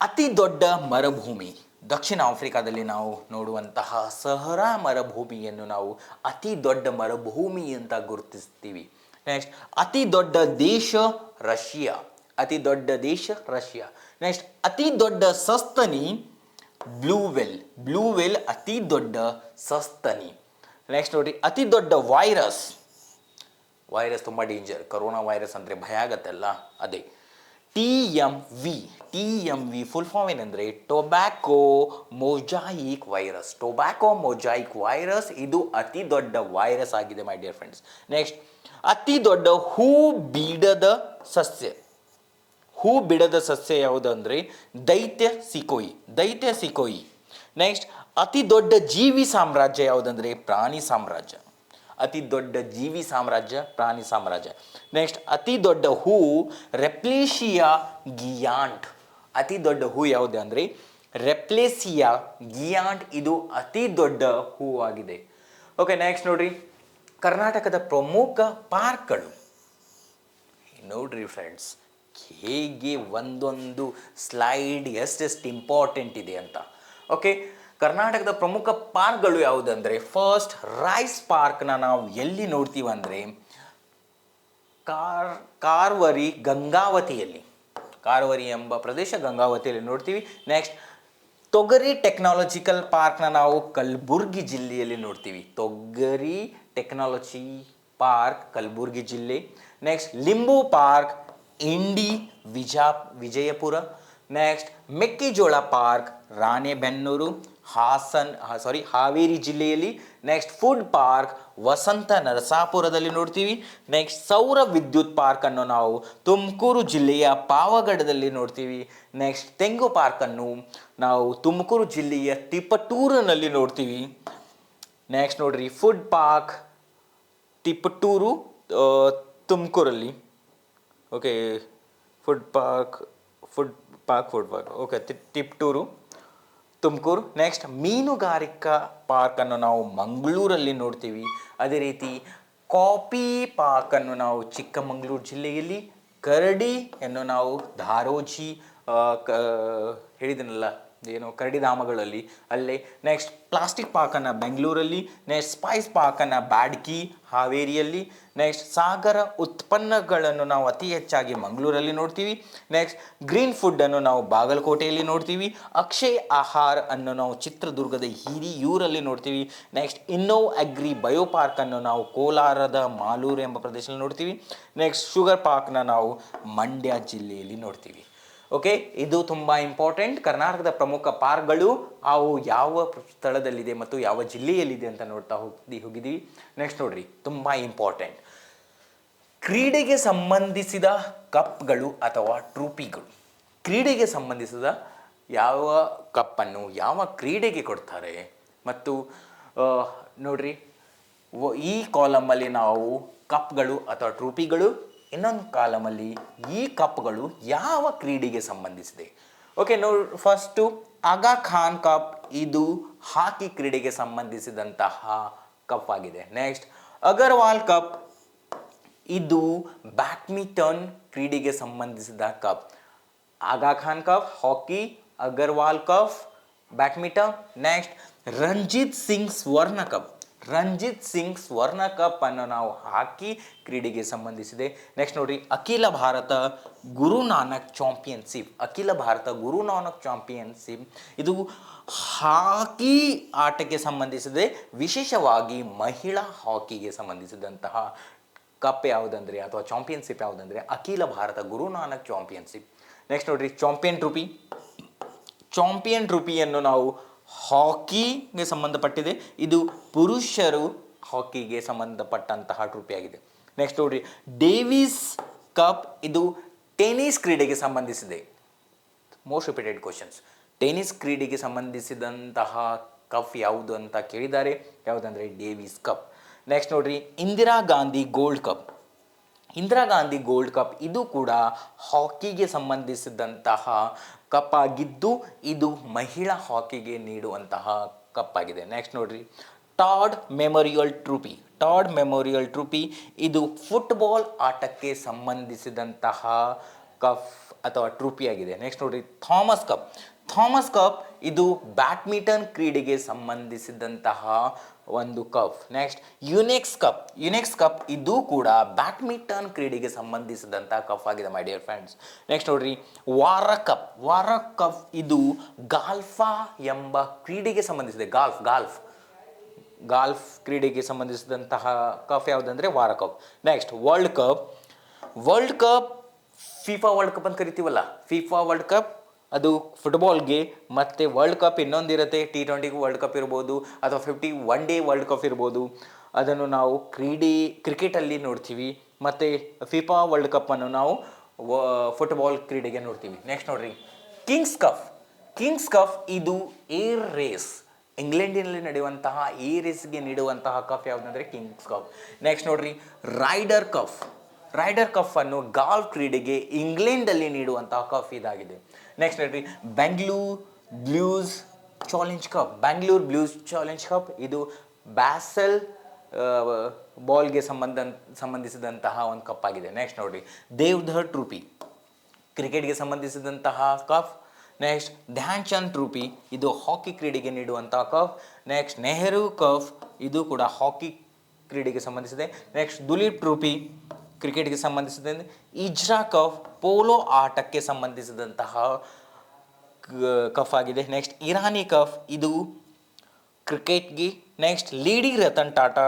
S1: ಅತಿ ದೊಡ್ಡ ಮರುಭೂಮಿ ದಕ್ಷಿಣ ಆಫ್ರಿಕಾದಲ್ಲಿ ನಾವು ನೋಡುವಂತಹ ಸಹರಾ ಮರುಭೂಮಿಯನ್ನು ನಾವು ಅತಿ ದೊಡ್ಡ ಮರುಭೂಮಿ ಅಂತ ಗುರುತಿಸ್ತೀವಿ. ನೆಕ್ಸ್ಟ್ ಅತಿ ದೊಡ್ಡ ದೇಶ ರಷ್ಯಾ. ಅತಿ ದೊಡ್ಡ ದೇಶ ರಷ್ಯಾ. ನೆಕ್ಸ್ಟ್ ಅತಿ ದೊಡ್ಡ ಸಸ್ತನಿ ಬ್ಲೂ ವೇಲ್. ಬ್ಲೂ ವೇಲ್ ಅತಿ ದೊಡ್ಡ ಸಸ್ತನಿ. ನೆಕ್ಸ್ಟ್ ನೋಡ್ರಿ, ಅತಿ ದೊಡ್ಡ ವೈರಸ್. ವೈರಸ್ ತುಂಬ ಡೇಂಜರ್, ಕರೋನಾ ವೈರಸ್ ಅಂದರೆ ಭಯ ಆಗತ್ತಲ್ಲ, ಅದೇ TMV ಫುಲ್ ಫಾರ್ಮ್ ಏನಂದರೆ ಟೊಬ್ಯಾಕೋ ಮೊಜಾಯಿಕ್ ವೈರಸ್. ಟೊಬ್ಯಾಕೋ ಮೊಜಾಯಿಕ್ ವೈರಸ್ ಇದು ಅತಿ ದೊಡ್ಡ ವೈರಸ್ ಆಗಿದೆ ಮೈ ಡಿಯರ್ ಫ್ರೆಂಡ್ಸ್. ನೆಕ್ಸ್ಟ್ ಅತಿ ದೊಡ್ಡ ಹೂ ಬಿಡದ ಸಸ್ಯ. ಹೂ ಬಿಡದ ಸಸ್ಯ ಯಾವುದಂದ್ರೆ ದೈತ್ಯ ಸಿಕೋಯಿ. ದೈತ್ಯ ಸಿಕೋಯಿ. ನೆಕ್ಸ್ಟ್ ಅತಿ ದೊಡ್ಡ ಜೀವಿ ಸಾಮ್ರಾಜ್ಯ ಯಾವುದಂದ್ರೆ ಪ್ರಾಣಿ ಸಾಮ್ರಾಜ್ಯ. ಅತಿ ದೊಡ್ಡ ಜೀವಿ ಸಾಮ್ರಾಜ್ಯ ಪ್ರಾಣಿ ಸಾಮ್ರಾಜ್ಯ. ನೆಕ್ಸ್ಟ್ ಅತಿ ದೊಡ್ಡ ಹೂ ರೆಪ್ಲೇಶಿಯಾ ಗಿಯಾಂಟ್. ಅತಿ ದೊಡ್ಡ ಹೂ ಯಾವುದು ಅಂದರೆ ರೆಪ್ಲೇಸಿಯಾ ಗಿಯಾಂಟ್. ಇದು ಅತಿ ದೊಡ್ಡ ಹೂ ಆಗಿದೆ. ಓಕೆ, ನೆಕ್ಸ್ಟ್ ನೋಡ್ರಿ, ಕರ್ನಾಟಕದ ಪ್ರಮುಖ ಪಾರ್ಕ್ಗಳು. ನೋಡ್ರಿ ಫ್ರೆಂಡ್ಸ್, ಹೇಗೆ ಒಂದೊಂದು ಸ್ಲೈಡ್ ಎಷ್ಟೆಷ್ಟು ಇಂಪಾರ್ಟೆಂಟ್ ಇದೆ ಅಂತ. ಓಕೆ, ಕರ್ನಾಟಕದ ಪ್ರಮುಖ ಪಾರ್ಕ್ಗಳು ಯಾವುದಂದರೆ ಫಸ್ಟ್ ರೈಸ್ ಪಾರ್ಕ್ನ ನಾವು ಎಲ್ಲಿ ನೋಡ್ತೀವಿ ಅಂದರೆ ಕಾರ್ವರಿ ಗಂಗಾವತಿಯಲ್ಲಿ. ಕಾರ್ವರಿ ಎಂಬ ಪ್ರದೇಶ ಗಂಗಾವತಿಯಲ್ಲಿ ನೋಡ್ತೀವಿ. ನೆಕ್ಸ್ಟ್ ತೊಗರಿ ಟೆಕ್ನಾಲಜಿಕಲ್ ಪಾರ್ಕ್ನ ನಾವು ಕಲಬುರ್ಗಿ ಜಿಲ್ಲೆಯಲ್ಲಿ ನೋಡ್ತೀವಿ. ತೊಗರಿ ಟೆಕ್ನಾಲಜಿ ಪಾರ್ಕ್ ಕಲಬುರ್ಗಿ ಜಿಲ್ಲೆ. ನೆಕ್ಸ್ಟ್ ಲಿಂಬು ಪಾರ್ಕ್ ಇಂಡಿ ವಿಜಯಪುರ. ನೆಕ್ಸ್ಟ್ ಮೆಕ್ಕೆಜೋಳ ಪಾರ್ಕ್ ರಾಣೆಬೆನ್ನೂರು ಹಾವೇರಿ ಜಿಲ್ಲೆಯಲ್ಲಿ. ನೆಕ್ಸ್ಟ್ ಫುಡ್ ಪಾರ್ಕ್ ವಸಂತ ನರಸಾಪುರದಲ್ಲಿ ನೋಡ್ತೀವಿ. ನೆಕ್ಸ್ಟ್ ಸೌರ ವಿದ್ಯುತ್ ಪಾರ್ಕನ್ನು ನಾವು ತುಮಕೂರು ಜಿಲ್ಲೆಯ ಪಾವಗಡದಲ್ಲಿ ನೋಡ್ತೀವಿ. ನೆಕ್ಸ್ಟ್ ತೆಂಗು ಪಾರ್ಕನ್ನು ನಾವು ತುಮಕೂರು ಜಿಲ್ಲೆಯ ತಿಪಟೂರಿನಲ್ಲಿ ನೋಡ್ತೀವಿ. ನೆಕ್ಸ್ಟ್ ನೋಡ್ರಿ, ಫುಡ್ ಪಾರ್ಕ್ ತಿಪಟೂರು ತುಮಕೂರಲ್ಲಿ. Okay, food park okay, Tiptur Tumakuru. Next ಮೀನುಗಾರಿಕಾ ಪಾರ್ಕನ್ನು ನಾವು ಮಂಗಳೂರಲ್ಲಿ ನೋಡ್ತೀವಿ. ಅದೇ ರೀತಿ ಕಾಫಿ ಪಾರ್ಕನ್ನು ನಾವು ಚಿಕ್ಕಮಗಳೂರು ಜಿಲ್ಲೆಯಲ್ಲಿ, ಕರಡಿಯನ್ನು ನಾವು ಧಾರೋಜಿ ಹೇಳಿದನಲ್ಲ ಏನು ಕರಡಿಧಾಮಗಳಲ್ಲಿ ಅಲ್ಲೇ. ನೆಕ್ಸ್ಟ್ ಪ್ಲಾಸ್ಟಿಕ್ ಪಾರ್ಕನ್ನು ಬೆಂಗಳೂರಲ್ಲಿ, ನೆಕ್ಸ್ಟ್ ಸ್ಪೈಸ್ ಪಾರ್ಕನ್ನು ಬ್ಯಾಡ್ಕಿ ಹಾವೇರಿಯಲ್ಲಿ, ನೆಕ್ಸ್ಟ್ ಸಾಗರ ಉತ್ಪನ್ನಗಳನ್ನು ನಾವು ಅತಿ ಹೆಚ್ಚಾಗಿ ಮಂಗಳೂರಲ್ಲಿ ನೋಡ್ತೀವಿ. ನೆಕ್ಸ್ಟ್ ಗ್ರೀನ್ ಫುಡ್ಡನ್ನು ನಾವು ಬಾಗಲಕೋಟೆಯಲ್ಲಿ ನೋಡ್ತೀವಿ. ಅಕ್ಷಯ್ ಆಹಾರ್ ಅನ್ನು ನಾವು ಚಿತ್ರದುರ್ಗದ ಹಿರಿಯೂರಲ್ಲಿ ನೋಡ್ತೀವಿ. ನೆಕ್ಸ್ಟ್ ಇನ್ನೋವ್ ಅಗ್ರಿ ಬಯೋ ಪಾರ್ಕನ್ನು ನಾವು ಕೋಲಾರದ ಮಾಲೂರು ಎಂಬ ಪ್ರದೇಶದಲ್ಲಿ ನೋಡ್ತೀವಿ. ನೆಕ್ಸ್ಟ್ ಶುಗರ್ ಪಾರ್ಕ್ನ ನಾವು ಮಂಡ್ಯ ಜಿಲ್ಲೆಯಲ್ಲಿ ನೋಡ್ತೀವಿ. ಓಕೆ, ಇದು ತುಂಬ ಇಂಪಾರ್ಟೆಂಟ್. ಕರ್ನಾಟಕದ ಪ್ರಮುಖ ಪಾರ್ಕ್ಗಳು ಅವು ಯಾವ ಸ್ಥಳದಲ್ಲಿದೆ ಮತ್ತು ಯಾವ ಜಿಲ್ಲೆಯಲ್ಲಿದೆ ಅಂತ ನೋಡ್ತಾ ಹೋಗಿದ್ದೀವಿ. ನೆಕ್ಸ್ಟ್ ನೋಡ್ರಿ, ತುಂಬ ಇಂಪಾರ್ಟೆಂಟ್, ಕ್ರೀಡೆಗೆ ಸಂಬಂಧಿಸಿದ ಕಪ್ಗಳು ಅಥವಾ ಟ್ರೋಫಿಗಳು. ಕ್ರೀಡೆಗೆ ಸಂಬಂಧಿಸಿದ ಯಾವ ಕಪ್ಪನ್ನು ಯಾವ ಕ್ರೀಡೆಗೆ ಕೊಡ್ತಾರೆ ಮತ್ತು ನೋಡ್ರಿ, ಈ ಕಾಲಮಲ್ಲಿ ನಾವು ಕಪ್ಗಳು ಅಥವಾ ಟ್ರೋಫಿಗಳು, ಇನ್ನೊಂದು ಕಾಲಮಲ್ಲಿ ಈ ಕಪ್ಗಳು ಯಾವ ಕ್ರೀಡೆಗೆ ಸಂಬಂಧಿಸಿದೆ. Okay, first Aga Khan cup, ಇದು ಹಾಕಿ ಕ್ರೀಡೆಗೆ ಸಂಬಂಧಿಸಿದಂತಹ ಕಪ್ ಆಗಿದೆ. ನೆಕ್ಸ್ಟ್ ಅಗರ್ವಾಲ್ ಕಪ್, ಇದು ಬ್ಯಾಡ್ಮಿಂಟನ್ ಕ್ರೀಡೆಗೆ ಸಂಬಂಧಿಸಿದ cup. Aga Khan cup hockey, Agarwal cup badminton. Next Ranjit Singh Swarna cup. Ranjit Singh Swarna cup ಅನ್ನು ನಾವು ಹಾಕಿ ಕ್ರೀಡೆಗೆ ಸಂಬಂಧಿಸಿದೆ. ನೆಕ್ಸ್ಟ್ ನೋಡ್ರಿ, ಅಖಿಲ ಭಾರತ ಗುರುನಾನಕ್ ಚಾಂಪಿಯನ್ಶಿಪ್. ಅಖಿಲ ಭಾರತ ಗುರುನಾನಕ್ ಚಾಂಪಿಯನ್ಶಿಪ್ ಇದು ಹಾಕಿ ಆಟಕ್ಕೆ ಸಂಬಂಧಿಸಿದೆ, ವಿಶೇಷವಾಗಿ ಮಹಿಳಾ ಹಾಕಿಗೆ ಸಂಬಂಧಿಸಿದಂತಹ ಕಪ್ ಯಾವುದಂದರೆ ಅಥವಾ ಚಾಂಪಿಯನ್ಶಿಪ್ ಯಾವುದಂದರೆ ಅಖಿಲ ಭಾರತ ಗುರುನಾನಕ್ ಚಾಂಪಿಯನ್ಶಿಪ್. ನೆಕ್ಸ್ಟ್ ನೋಡ್ರಿ, ಚಾಂಪಿಯನ್ ಟ್ರೋಫಿ. ಚಾಂಪಿಯನ್ ಟ್ರೋಫಿಯನ್ನು ನಾವು ಹಾಕಿಗೆ ಸಂಬಂಧಪಟ್ಟಿದೆ, ಇದು ಪುರುಷರು ಹಾಕಿಗೆ ಸಂಬಂಧಪಟ್ಟಂತಹ ಟ್ರೋಫಿ ಆಗಿದೆ. ನೆಕ್ಸ್ಟ್ ನೋಡ್ರಿ, ಡೇವಿಸ್ ಕಪ್, ಇದು ಟೆನ್ನಿಸ್ ಕ್ರೀಡೆಗೆ ಸಂಬಂಧಿಸಿದೆ. ಮೋಸ್ಟ್ ರಿಪೀಟೆಡ್ ಕ್ವಶನ್ಸ್, ಟೆನ್ನಿಸ್ ಕ್ರೀಡೆಗೆ ಸಂಬಂಧಿಸಿದಂತಹ ಕಪ್ ಯಾವುದು ಅಂತ ಕೇಳಿದ್ದಾರೆ, ಯಾವುದಂದರೆ ಡೇವಿಸ್ ಕಪ್. ನೆಕ್ಸ್ಟ್ ನೋಡ್ರಿ, Indira Gandhi gold cup. Indira Gandhi gold cup ಇದು ಕೂಡ ಹಾಕಿಗೆ ಸಂಬಂಧಿಸಿದಂತಹ ಕಪ್ ಆಗಿದ್ದು, ಇದು ಮಹಿಳಾ ಹಾಕಿಗೆ ನೀಡುವಂತಹ ಕಪ್ ಆಗಿದೆ. ನೆಕ್ಸ್ಟ್ ನೋಡ್ರಿ, Todd memorial trophy. Todd memorial trophy ಇದು ಫುಟ್ಬಾಲ್ ಆಟಕ್ಕೆ ಸಂಬಂಧಿಸಿದಂತಹ ಕಪ್ ಅಥವಾ ಟ್ರೋಫಿ ಆಗಿದೆ. ನೆಕ್ಸ್ಟ್ ನೋಡ್ರಿ, ಥಾಮಸ್ ಕಪ್. ಥಾಮಸ್ ಕಪ್ ಇದು ಬ್ಯಾಡ್ಮಿಂಟನ್ ಕ್ರೀಡೆಗೆ ಸಂಬಂಧಿಸಿದಂತಹ ಒಂದು cup. Next Yonex cup. Yonex cup ಇದು ಕೂಡ ಬ್ಯಾಡ್ಮಿಂಟನ್ ಕ್ರೀಡೆಗೆ ಸಂಬಂಧಿಸಿದಂತಹ ಕಪ್ ಆಗಿದೆ ಮೈ ಡಿಯರ್ ಫ್ರೆಂಡ್ಸ್. ನೆಕ್ಸ್ಟ್ ನೋಡ್ರಿ, ವಾರ ಕಪ್. ವಾರ ಕಪ್ ಇದು ಗಾಲ್ಫಾ ಎಂಬ ಕ್ರೀಡೆಗೆ ಸಂಬಂಧಿಸಿದೆ. ಗಾಲ್ಫ್ ಕ್ರೀಡೆಗೆ ಸಂಬಂಧಿಸಿದಂತಹ ಕಪ್ ಯಾವುದಂದರೆ ವಾರ cup. Next world cup. World cup FIFA world cup ಅಂತ ಕರಿತೀವಲ್ಲ, ಫಿಫಾ ವರ್ಲ್ಡ್ ಕಪ್ ಅದು ಫುಟ್ಬಾಲ್ಗೆ, ಮತ್ತು ವರ್ಲ್ಡ್ ಕಪ್ ಇನ್ನೊಂದಿರುತ್ತೆ, T20 ವರ್ಲ್ಡ್ ಕಪ್ ಇರ್ಬೋದು ಅಥವಾ 51 ಡೇ ವರ್ಲ್ಡ್ ಕಪ್ ಇರ್ಬೋದು. ಅದನ್ನು ನಾವು ಕ್ರಿಕೆಟಲ್ಲಿ ನೋಡ್ತೀವಿ, ಮತ್ತು ಫಿಫಾ ವರ್ಲ್ಡ್ ಕಪ್ಪನ್ನು ನಾವು ಫುಟ್ಬಾಲ್ ಕ್ರೀಡೆಗೆ ನೋಡ್ತೀವಿ. ನೆಕ್ಸ್ಟ್ ನೋಡ್ರಿ, ಕಿಂಗ್ಸ್ ಕಪ್. ಕಿಂಗ್ಸ್ ಕಪ್ ಇದು ಏರ್ ರೇಸ್, ಇಂಗ್ಲೆಂಡಿನಲ್ಲಿ ನಡೆಯುವಂತಹ ಈ ರೇಸ್ಗೆ ನೀಡುವಂತಹ ಕಪ್ ಯಾವುದಂದರೆ ಕಿಂಗ್ಸ್ ಕಪ್. ನೆಕ್ಸ್ಟ್ ನೋಡ್ರಿ, ರೈಡರ್ ಕಪ್. ರೈಡರ್ ಕಪ್ ಅನ್ನು ಗಾಲ್ಫ್ ಕ್ರೀಡೆಗೆ ಇಂಗ್ಲೆಂಡಲ್ಲಿ ನೀಡುವಂತಹ ಕಪ್ ಇದಾಗಿದೆ. ನೆಕ್ಸ್ಟ್ ನೋಡ್ರಿ, Bengaluru blouse challenge cup. Bengaluru blouse challenge cup ಇದು ಬ್ಯಾಸಲ್ ಬಾಲ್ಗೆ ಸಂಬಂಧಿಸಿದಂತಹ ಒಂದು ಕಪ್ ಆಗಿದೆ. ನೆಕ್ಸ್ಟ್ ನೋಡ್ರಿ, ದೇವ್ಧರ್ ಟ್ರೋಫಿ ಕ್ರಿಕೆಟ್ಗೆ ಸಂಬಂಧಿಸಿದಂತಹ cup. Next Dhyan Chand trophy ಇದು ಹಾಕಿ ಕ್ರೀಡೆಗೆ ನೀಡುವಂತಹ ಕಪ್. ನೆಕ್ಸ್ಟ್ ನೆಹರು ಕಪ್ ಇದು ಕೂಡ ಹಾಕಿ ಕ್ರೀಡೆಗೆ ಸಂಬಂಧಿಸಿದೆ. ನೆಕ್ಸ್ಟ್ ದುಲೀಪ್ ಟ್ರೋಫಿ ಕ್ರಿಕೆಟ್ಗೆ ಸಂಬಂಧಿಸಿದೆ. ಇಜ್ರಾ ಕಪ್ ಪೋಲೋ ಆಟಕ್ಕೆ ಸಂಬಂಧಿಸಿದಂತಹ ಕಪ್ ಆಗಿದೆ. ನೆಕ್ಸ್ಟ್ ಇರಾನಿ ಕಪ್ ಇದು ಕ್ರಿಕೆಟ್ಗೆ. Next lady Ratan Tata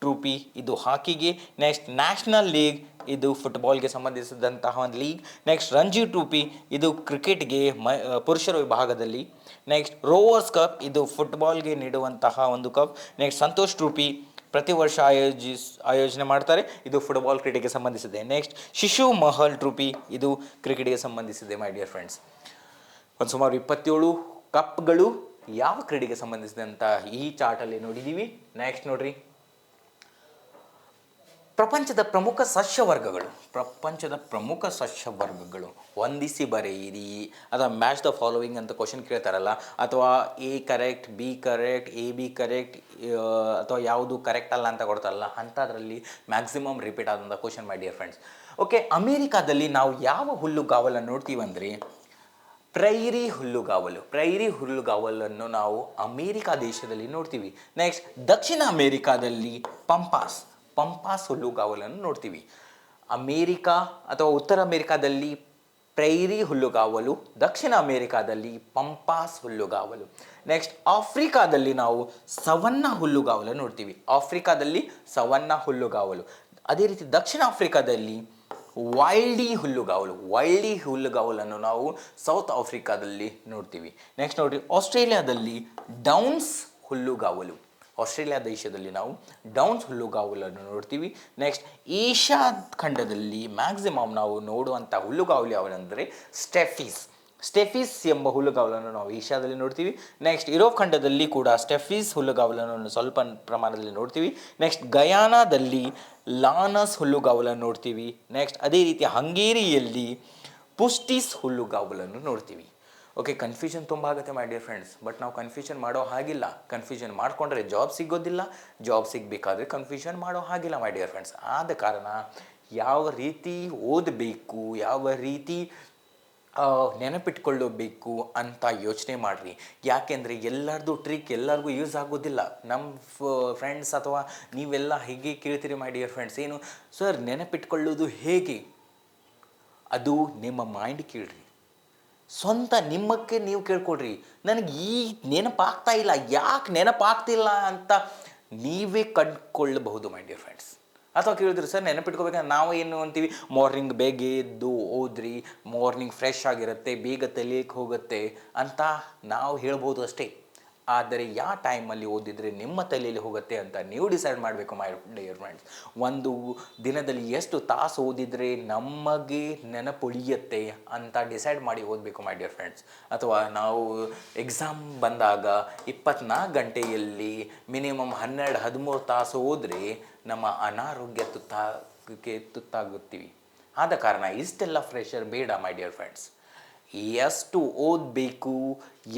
S1: trophy ಇದು ಹಾಕಿಗೆ. ನೆಕ್ಸ್ಟ್ ನ್ಯಾಷನಲ್ ಲೀಗ್ ಇದು ಫುಟ್ಬಾಲ್ಗೆ ಸಂಬಂಧಿಸಿದಂತಹ ಒಂದು ಲೀಗ್. ನೆಕ್ಸ್ಟ್ ರಂಜಿ ಟ್ರೋಫಿ ಇದು ಕ್ರಿಕೆಟ್ಗೆ ಪುರುಷರ ವಿಭಾಗದಲ್ಲಿ. ನೆಕ್ಸ್ಟ್ ರೋವರ್ಸ್ ಕಪ್ ಇದು ಫುಟ್ಬಾಲ್ಗೆ ನೀಡುವಂತಹ ಒಂದು ಕಪ್. ನೆಕ್ಸ್ಟ್ ಸಂತೋಷ್ ಟ್ರೋಫಿ ಪ್ರತಿ ವರ್ಷ ಆಯೋಜನೆ ಮಾಡ್ತಾರೆ, ಇದು ಫುಟ್ಬಾಲ್ ಕ್ರೀಡೆಗೆ ಸಂಬಂಧಿಸಿದೆ. ನೆಕ್ಸ್ಟ್ ಶಿಶು ಮಹಲ್ ಟ್ರೋಫಿ ಇದು ಕ್ರಿಕೆಟ್ಗೆ ಸಂಬಂಧಿಸಿದೆ ಮೈ ಡಿಯರ್ ಫ್ರೆಂಡ್ಸ್. ಒಂದು ಸುಮಾರು 27 ಕಪ್ಗಳು ಯಾವ ಕ್ರೀಡೆಗೆ ಸಂಬಂಧಿಸಿದೆ ಅಂತ ಈ ಚಾರ್ಟಲ್ಲಿ ನೋಡಿದ್ದೀವಿ. ನೆಕ್ಸ್ಟ್ ನೋಡ್ರಿ, ಪ್ರಪಂಚದ ಪ್ರಮುಖ ಸಸ್ಯವರ್ಗಗಳು ಹೊಂದಿಸಿ ಬರೆಯಿರಿ ಅಥವಾ ಮ್ಯಾಚ್ ದ ಫಾಲೋವಿಂಗ್ ಅಂತ ಕ್ವಶನ್ ಕೇಳ್ತಾರಲ್ಲ, ಅಥವಾ A correct, B correct, A B correct ಅಥವಾ ಯಾವುದು ಕರೆಕ್ಟ್ ಅಲ್ಲ ಅಂತ ಕೊಡ್ತಾರಲ್ಲ, ಅಂಥದ್ರಲ್ಲಿ ಮ್ಯಾಕ್ಸಿಮಮ್ ರಿಪೀಟ್ ಆದಂಥ question my dear friends. Okay, ಅಮೇರಿಕಾದಲ್ಲಿ ನಾವು ಯಾವ ಹುಲ್ಲುಗಾವಲನ್ನು ನೋಡ್ತೀವಂದರೆ ಪ್ರೈರಿ ಹುಲ್ಲುಗಾವಲು. ಪ್ರೈರಿ ಹುಲ್ಲುಗಾವಲನ್ನು ನಾವು ಅಮೇರಿಕಾ ದೇಶದಲ್ಲಿ ನೋಡ್ತೀವಿ. ನೆಕ್ಸ್ಟ್ ದಕ್ಷಿಣ ಅಮೇರಿಕಾದಲ್ಲಿ ಪಂಪಾಸ್ ಹುಲ್ಲುಗಾವಲನ್ನು ನೋಡ್ತೀವಿ. ಅಮೇರಿಕಾ ಅಥವಾ ಉತ್ತರ ಅಮೇರಿಕಾದಲ್ಲಿ ಪ್ರೈರಿ ಹುಲ್ಲುಗಾವಲು, ದಕ್ಷಿಣ ಅಮೇರಿಕಾದಲ್ಲಿ ಪಂಪಾಸ್ ಹುಲ್ಲುಗಾವಲು. ನೆಕ್ಸ್ಟ್ ಆಫ್ರಿಕಾದಲ್ಲಿ ನಾವು ಸವನ್ನಾ ಹುಲ್ಲುಗಾವಲು ನೋಡ್ತೀವಿ. ಆಫ್ರಿಕಾದಲ್ಲಿ ಸವನ್ನಾ ಹುಲ್ಲುಗಾವಲು. ಅದೇ ರೀತಿ ದಕ್ಷಿಣ ಆಫ್ರಿಕಾದಲ್ಲಿ ವೈಲ್ಡಿ ಹುಲ್ಲುಗಾವಲನ್ನು ನಾವು ಸೌತ್ ಆಫ್ರಿಕಾದಲ್ಲಿ ನೋಡ್ತೀವಿ. ನೆಕ್ಸ್ಟ್ ನೋಡ್ರಿ, ಆಸ್ಟ್ರೇಲಿಯಾದಲ್ಲಿ ಡೌನ್ಸ್ ಹುಲ್ಲುಗಾವಲು. ಆಸ್ಟ್ರೇಲಿಯಾ ದೇಶದಲ್ಲಿ ನಾವು ಡೌನ್ಸ್ ಹುಲ್ಲುಗಾವಲನ್ನು ನೋಡ್ತೀವಿ. ನೆಕ್ಸ್ಟ್ ಏಷ್ಯಾ ಖಂಡದಲ್ಲಿ ಮ್ಯಾಕ್ಸಿಮಮ್ ನಾವು ನೋಡುವಂಥ ಹುಲ್ಲುಗಾವಲು ಯಾವನೆಂದರೆ ಸ್ಟೆಫೀಸ್ ಎಂಬ ಹುಲ್ಲುಗಾವಲನ್ನು ನಾವು ಏಷ್ಯಾದಲ್ಲಿ ನೋಡ್ತೀವಿ. ನೆಕ್ಸ್ಟ್ ಯುರೋಪ್ ಖಂಡದಲ್ಲಿ ಕೂಡ ಸ್ಟೆಫೀಸ್ ಹುಲ್ಲುಗಾವಲನ್ನು ಸ್ವಲ್ಪ ಪ್ರಮಾಣದಲ್ಲಿ ನೋಡ್ತೀವಿ. ನೆಕ್ಸ್ಟ್ ಗಯಾನಾದಲ್ಲಿ ಲಾನಸ್ ಹುಲ್ಲುಗಾವಲನ್ನು ನೋಡ್ತೀವಿ. ನೆಕ್ಸ್ಟ್ ಅದೇ ರೀತಿ ಹಂಗೇರಿಯಲ್ಲಿ ಪುಸ್ಟಿಸ್ ಹುಲ್ಲುಗಾವಲನ್ನು ನೋಡ್ತೀವಿ. ಓಕೆ, ಕನ್ಫ್ಯೂಷನ್ ತುಂಬ ಆಗುತ್ತೆ ಮೈ ಡಿಯರ್ ಫ್ರೆಂಡ್ಸ್, ಬಟ್ ನಾವು ಕನ್ಫ್ಯೂಷನ್ ಮಾಡೋ ಹಾಗಿಲ್ಲ. ಕನ್ಫ್ಯೂಷನ್ ಮಾಡಿಕೊಂಡ್ರೆ ಜಾಬ್ ಸಿಗೋದಿಲ್ಲ, ಜಾಬ್ ಸಿಗಬೇಕಾದ್ರೆ ಕನ್ಫ್ಯೂಷನ್ ಮಾಡೋ ಹಾಗಿಲ್ಲ ಮೈ ಡಿಯರ್ ಫ್ರೆಂಡ್ಸ್. ಆದ ಕಾರಣ ಯಾವ ರೀತಿ ಓದಬೇಕು, ಯಾವ ರೀತಿ ನೆನಪಿಟ್ಕೊಳ್ಳಬೇಕು ಅಂತ ಯೋಚನೆ ಮಾಡಿರಿ. ಯಾಕೆಂದರೆ ಎಲ್ಲರದು ಟ್ರಿಕ್ ಎಲ್ಲರಿಗೂ ಯೂಸ್ ಆಗೋದಿಲ್ಲ. ನಮ್ಮ ಫ್ರೆಂಡ್ಸ್ ಅಥವಾ ನೀವೆಲ್ಲ ಹೀಗೆ ಕೇಳ್ತೀರಿ ಮೈ ಡಿಯರ್ ಫ್ರೆಂಡ್ಸ್, ಏನು ಸರ್ ನೆನಪಿಟ್ಕೊಳ್ಳೋದು ಹೇಗೆ? ಅದು ನಿಮ್ಮ ಮೈಂಡ್ ಕೇಳ್ರಿ, ಸ್ವಂತ ನಿಮ್ಮಕ್ಕೆ ನೀವು ಕೇಳ್ಕೊಡ್ರಿ. ನನಗೆ ಈ ನೆನಪಾಗ್ತಾ ಇಲ್ಲ, ಯಾಕೆ ನೆನಪಾಗ್ತಿಲ್ಲ ಅಂತ ನೀವೇ ಕಂಡುಕೊಳ್ಳಬಹುದು ಮೈ ಡಿಯರ್ ಫ್ರೆಂಡ್ಸ್. ಅಥವಾ ಕೇಳಿದ್ರು ಸರ್ ನೆನಪಿಟ್ಕೋಬೇಕಂದ್ರೆ ನಾವು ಏನು ಅಂತೀವಿ, ಮಾರ್ನಿಂಗ್ ಬೇಗ ಎದ್ದು ಓದ್ರಿ, ಮಾರ್ನಿಂಗ್ ಫ್ರೆಶ್ ಆಗಿರುತ್ತೆ, ಬೇಗ ತಲೆಗೆ ಹೋಗುತ್ತೆ ಅಂತ ನಾವು ಹೇಳ್ಬೋದು ಅಷ್ಟೇ. ಆದರೆ ಯಾವ ಟೈಮಲ್ಲಿ ಓದಿದರೆ ನಿಮ್ಮ ತಲೆಯಲ್ಲಿ ಹೋಗುತ್ತೆ ಅಂತ ನೀವು ಡಿಸೈಡ್ ಮಾಡಬೇಕು ಮೈ ಡಿಯರ್ ಫ್ರೆಂಡ್ಸ್. ಒಂದು ದಿನದಲ್ಲಿ ಎಷ್ಟು ತಾಸು ಓದಿದರೆ ನಮಗೆ ನೆನಪುಳಿಯುತ್ತೆ ಅಂತ ಡಿಸೈಡ್ ಮಾಡಿ ಓದಬೇಕು ಮೈ ಡಿಯರ್ ಫ್ರೆಂಡ್ಸ್. ಅಥವಾ ನಾವು ಎಕ್ಸಾಮ್ ಬಂದಾಗ 24 ಗಂಟೆಯಲ್ಲಿ ಮಿನಿಮಮ್ 12-13 ತಾಸು ಓದಿದ್ರೆ ನಮ್ಮ ಅನಾರೋಗ್ಯ ತುತ್ತಾಗುತ್ತೀವಿ. ಆದ ಕಾರಣ ಇಷ್ಟೆಲ್ಲ ಪ್ರೆಷರ್ ಬೇಡ ಮೈ ಡಿಯರ್ ಫ್ರೆಂಡ್ಸ್. ಎಷ್ಟು ಓದಬೇಕು,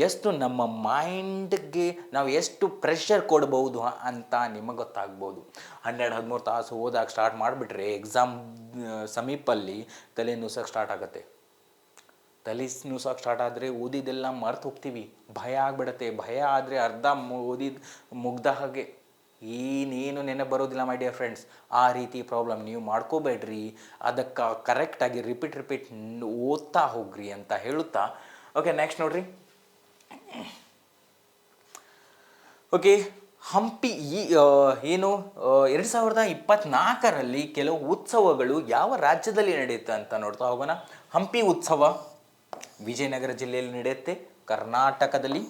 S1: ಎಷ್ಟು ನಮ್ಮ ಮೈಂಡ್ಗೆ ನಾವು ಎಷ್ಟು ಪ್ರೆಷರ್ ಕೊಡ್ಬೋದು ಅಂತ ನಿಮಗೆ ಗೊತ್ತಾಗ್ಬೋದು. 12-13 ತಾಸು ಓದಾಕ ಸ್ಟಾರ್ಟ್ ಮಾಡಿಬಿಟ್ರೆ ಎಕ್ಸಾಮ್ ಸಮೀಪಲ್ಲಿ ತಲೆ ನುಸಕ್ಕೆ ಸ್ಟಾರ್ಟ್ ಆಗುತ್ತೆ. ತಲೆ ನುಸಕ್ಕೆ ಸ್ಟಾರ್ಟ್ ಆದರೆ ಓದಿದ್ದೆಲ್ಲ ಮರ್ತು ಹೋಗ್ತೀವಿ, ಭಯ ಆಗಿಬಿಡತ್ತೆ. ಭಯ ಆದರೆ ಅರ್ಧ ಓದಿದ್ದು ಮುಗ್ದ ಹಾಗೆ, ಏನೇನು ನೆನಪು ಬರೋದಿಲ್ಲ ಮೈ ಡಿಯರ್ ಫ್ರೆಂಡ್ಸ್. ಆ ರೀತಿ ಪ್ರಾಬ್ಲಮ್ ನೀವು ಮಾಡ್ಕೋಬೇಡ್ರಿ. ಅದಕ್ಕೆ ಕರೆಕ್ಟಾಗಿ ರಿಪೀಟ್ ಓದ್ತಾ ಹೋಗ್ರಿ ಅಂತ ಹೇಳುತ್ತಾ, ಓಕೆ ನೆಕ್ಸ್ಟ್ ನೋಡ್ರಿ. ಓಕೆ, ಹಂಪಿ ಏನು 2024ರಲ್ಲಿ ಕೆಲವು ಉತ್ಸವಗಳು ಯಾವ ರಾಜ್ಯದಲ್ಲಿ ನಡೆಯುತ್ತೆ ಅಂತ ನೋಡ್ತಾ ಹೋಗೋಣ. ಹಂಪಿ ಉತ್ಸವ ವಿಜಯನಗರ ಜಿಲ್ಲೆಯಲ್ಲಿ ನಡೆಯುತ್ತೆ, ಕರ್ನಾಟಕದಲ್ಲಿ.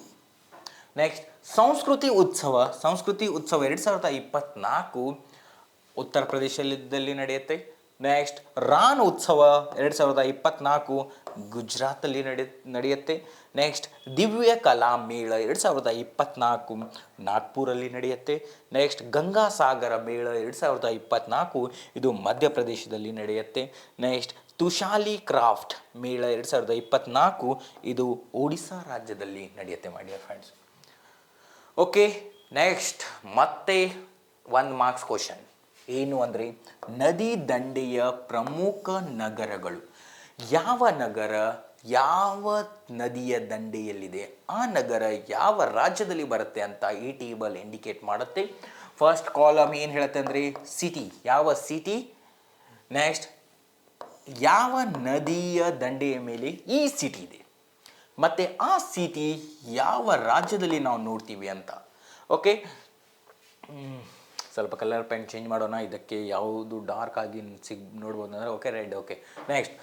S1: ನೆಕ್ಸ್ಟ್ ಸಂಸ್ಕೃತಿ ಉತ್ಸವ 2024 ಉತ್ತರ ಪ್ರದೇಶದಲ್ಲಿ ನಡೆಯುತ್ತೆ. ನೆಕ್ಸ್ಟ್ ರಾನ್ ಉತ್ಸವ 2024 ಗುಜರಾತಲ್ಲಿ ನಡೆಯುತ್ತೆ. ನೆಕ್ಸ್ಟ್ ದಿವ್ಯ ಕಲಾ ಮೇಳ 2024 ನಾಗ್ಪುರಲ್ಲಿ ನಡೆಯುತ್ತೆ. ನೆಕ್ಸ್ಟ್ ಗಂಗಾಸಾಗರ ಮೇಳ 2024 ಇದು ಮಧ್ಯಪ್ರದೇಶದಲ್ಲಿ ನಡೆಯುತ್ತೆ. ನೆಕ್ಸ್ಟ್ ತುಷಾಲಿ ಕ್ರಾಫ್ಟ್ ಮೇಳ 2024 ಇದು ಒಡಿಸ್ಸಾ ರಾಜ್ಯದಲ್ಲಿ ನಡೆಯುತ್ತೆ ಮೈ ಡಿಯರ್ ಫ್ರೆಂಡ್ಸ್. ಓಕೆ, ನೆಕ್ಸ್ಟ್ ಮತ್ತೆ 1 ಮಾರ್ಕ್ಸ್ ಕ್ವಶನ್ ಏನು ಅಂದರೆ, ನದಿ ದಂಡೆಯ ಪ್ರಮುಖ ನಗರಗಳು. ಯಾವ ನಗರ ಯಾವ ನದಿಯ ದಂಡೆಯಲ್ಲಿದೆ, ಆ ನಗರ ಯಾವ ರಾಜ್ಯದಲ್ಲಿ ಬರುತ್ತೆ ಅಂತ ಈ ಟೇಬಲ್ ಇಂಡಿಕೇಟ್ ಮಾಡುತ್ತೆ. ಫಸ್ಟ್ ಕಾಲಮ್ ಏನು ಹೇಳುತ್ತೆ ಅಂದರೆ ಸಿಟಿ, ಯಾವ ಸಿಟಿ. ನೆಕ್ಸ್ಟ್ ಯಾವ ನದಿಯ ದಂಡೆಯ ಮೇಲೆ ಈ ಸಿಟಿ ಇದೆ, ಮತ್ತು ಆ ಸಿಟಿ ಯಾವ ರಾಜ್ಯದಲ್ಲಿ ನಾವು ನೋಡ್ತೀವಿ ಅಂತ. ಓಕೆ, ಸ್ವಲ್ಪ ಕಲರ್ ಪೆನ್ ಚೇಂಜ್ ಮಾಡೋಣ. ಇದಕ್ಕೆ ಯಾವುದು ಡಾರ್ಕ್ ಆಗಿ ನೋಡ್ಬೋದು ಅಂದರೆ ಓಕೆ ರೆಡ್. ಓಕೆ, ನೆಕ್ಸ್ಟ್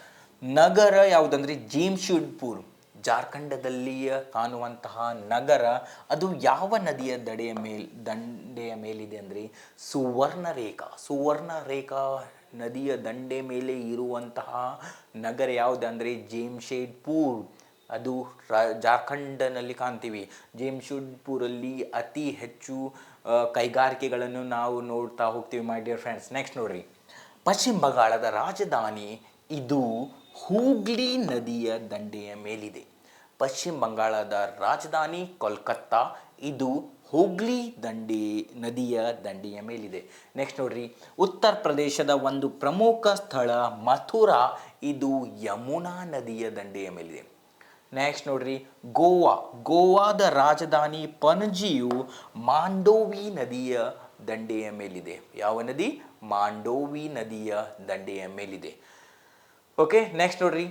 S1: ನಗರ ಯಾವುದಂದರೆ ಜೇಮ್ಶೆಡ್ಪುರ್, ಜಾರ್ಖಂಡದಲ್ಲಿಯ ಕಾಣುವಂತಹ ನಗರ. ಅದು ಯಾವ ನದಿಯ ದಂಡೆಯ ಮೇಲಿದೆ ಅಂದರೆ ಸುವರ್ಣರೇಖಾ ನದಿಯ ದಂಡೆ ಮೇಲೆ ಇರುವಂತಹ ನಗರ ಯಾವುದಂದರೆ ಜೇಮ್ಶೆಡ್ಪುರ್. ಅದು ಜಾರ್ಖಂಡ್ನಲ್ಲಿ ಕಾಣ್ತೀವಿ. ಜೇಮ್ಶೆಡ್ಪುರಲ್ಲಿ ಅತಿ ಹೆಚ್ಚು ಕೈಗಾರಿಕೆಗಳನ್ನು ನಾವು ನೋಡ್ತಾ ಹೋಗ್ತೀವಿ ಮೈ ಡಿಯರ್ ಫ್ರೆಂಡ್ಸ್. ನೆಕ್ಸ್ಟ್ ನೋಡ್ರಿ, ಪಶ್ಚಿಮ ಬಂಗಾಳದ ರಾಜಧಾನಿ ಇದು ಹೂಗ್ಲಿ ನದಿಯ ದಂಡೆಯ ಮೇಲಿದೆ. ಪಶ್ಚಿಮ ಬಂಗಾಳದ ರಾಜಧಾನಿ ಕೋಲ್ಕತ್ತಾ, ಇದು ಹೂಗ್ಲಿ ನದಿಯ ದಂಡೆಯ ಮೇಲಿದೆ. ನೆಕ್ಸ್ಟ್ ನೋಡ್ರಿ, ಉತ್ತರ ಪ್ರದೇಶದ ಒಂದು ಪ್ರಮುಖ ಸ್ಥಳ ಮಥುರಾ, ಇದು ಯಮುನಾ ನದಿಯ ದಂಡೆಯ ಮೇಲಿದೆ. ನೆಕ್ಸ್ಟ್ ನೋಡ್ರಿ ಗೋವಾ. ಗೋವಾದ ರಾಜಧಾನಿ ಪಣಜಿಯು ಮಾಂಡೋವಿ ನದಿಯ ದಂಡೆಯ ಮೇಲಿದೆ. ಯಾವ ನದಿ? ಮಾಂಡೋವಿ ನದಿಯ ದಂಡೆಯ ಮೇಲಿದೆ. ಓಕೆ, ನೆಕ್ಸ್ಟ್ ನೋಡ್ರಿ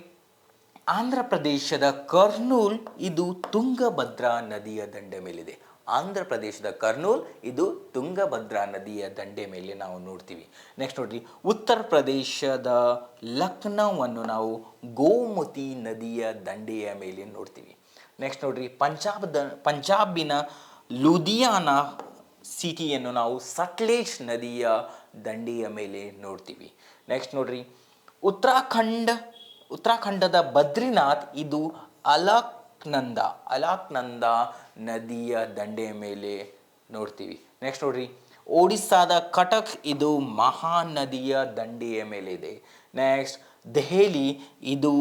S1: ಆಂಧ್ರ ಪ್ರದೇಶದ ಕರ್ನೂಲ್ ಇದು ತುಂಗಭದ್ರಾ ನದಿಯ ದಂಡೆ ಮೇಲಿದೆ. ಆಂಧ್ರ ಪ್ರದೇಶದ ಕರ್ನೂಲ್ ಇದು ತುಂಗಭದ್ರಾ ನದಿಯ ದಂಡೆ ಮೇಲೆ ನಾವು ನೋಡ್ತೀವಿ. ನೆಕ್ಸ್ಟ್ ನೋಡ್ರಿ ಉತ್ತರ ಪ್ರದೇಶದ ಲಕ್ನೋವನ್ನು ನಾವು ಗೋಮತಿ ನದಿಯ ದಂಡೆಯ ಮೇಲೆ ನೋಡ್ತೀವಿ. ನೆಕ್ಸ್ಟ್ ನೋಡ್ರಿ ಪಂಜಾಬಿನ ಲುಧಿಯಾನ ಸಿಟಿಯನ್ನು ನಾವು ಸಟ್ಲೇಜ್ ನದಿಯ ದಂಡೆಯ ಮೇಲೆ ನೋಡ್ತೀವಿ. ನೆಕ್ಸ್ಟ್ ನೋಡ್ರಿ ಉತ್ತರಾಖಂಡದ ಬದ್ರಿನಾಥ್ ಇದು ಅಲಕ್ನಂದ ನದಿಯ ದಂಡೆಯ ಮೇಲೆ ನೋಡ್ತೀವಿ. ನೆಕ್ಸ್ಟ್ ನೋಡ್ರಿ ಒಡಿಸ್ಸಾದ ಕಟಕ್ ಇದು ಮಹಾನದಿಯ ದಂಡೆಯ ಮೇಲೆ ಇದೆ. ನೆಕ್ಸ್ಟ್ ದೆಹಲಿ ಇದು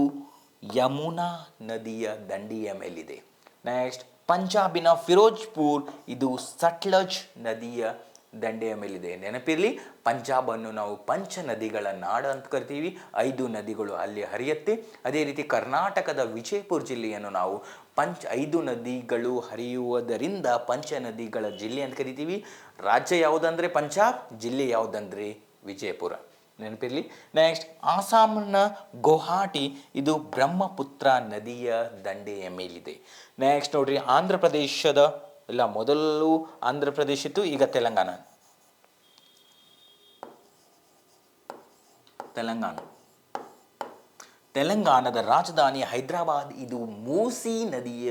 S1: ಯಮುನಾ ನದಿಯ ದಂಡೆಯ ಮೇಲಿದೆ. ನೆಕ್ಸ್ಟ್ ಪಂಜಾಬಿನ ಫಿರೋಜ್ಪುರ್ ಇದು ಸಟ್ಲಜ್ ನದಿಯ ದಂಡೆಯ ಮೇಲಿದೆ. ನೆನಪಿರಲಿ, ಪಂಜಾಬನ್ನು ನಾವು ಪಂಚ ನದಿಗಳ ನಾಡು ಅಂತ ಕರಿತೀವಿ. 5 ನದಿಗಳು ಅಲ್ಲಿ ಹರಿಯುತ್ತೆ. ಅದೇ ರೀತಿ ಕರ್ನಾಟಕದ ವಿಜಯಪುರ ಜಿಲ್ಲೆಯನ್ನು ನಾವು 5 ನದಿಗಳು ಹರಿಯುವುದರಿಂದ ಪಂಚ ನದಿಗಳ ಜಿಲ್ಲೆ ಅಂತ ಕರಿತೀವಿ. ರಾಜ್ಯ ಯಾವುದಂದರೆ ಪಂಜಾಬ್, ಜಿಲ್ಲೆ ಯಾವುದಂದರೆ ವಿಜಯಪುರ. ನೆನಪಿರಲಿ. ನೆಕ್ಸ್ಟ್ ಆಸಾಂನ ಗುವಾಹಟಿ ಇದು ಬ್ರಹ್ಮಪುತ್ರ ನದಿಯ ದಂಡೆಯ ಮೇಲಿದೆ. ನೆಕ್ಸ್ಟ್ ನೋಡ್ರಿ ಮೊದಲು ಆಂಧ್ರ ಪ್ರದೇಶ ಇತ್ತು, ಈಗ ತೆಲಂಗಾಣದ ರಾಜಧಾನಿ ಹೈದರಾಬಾದ್ ಇದು ಮೂಸಿ ನದಿಯ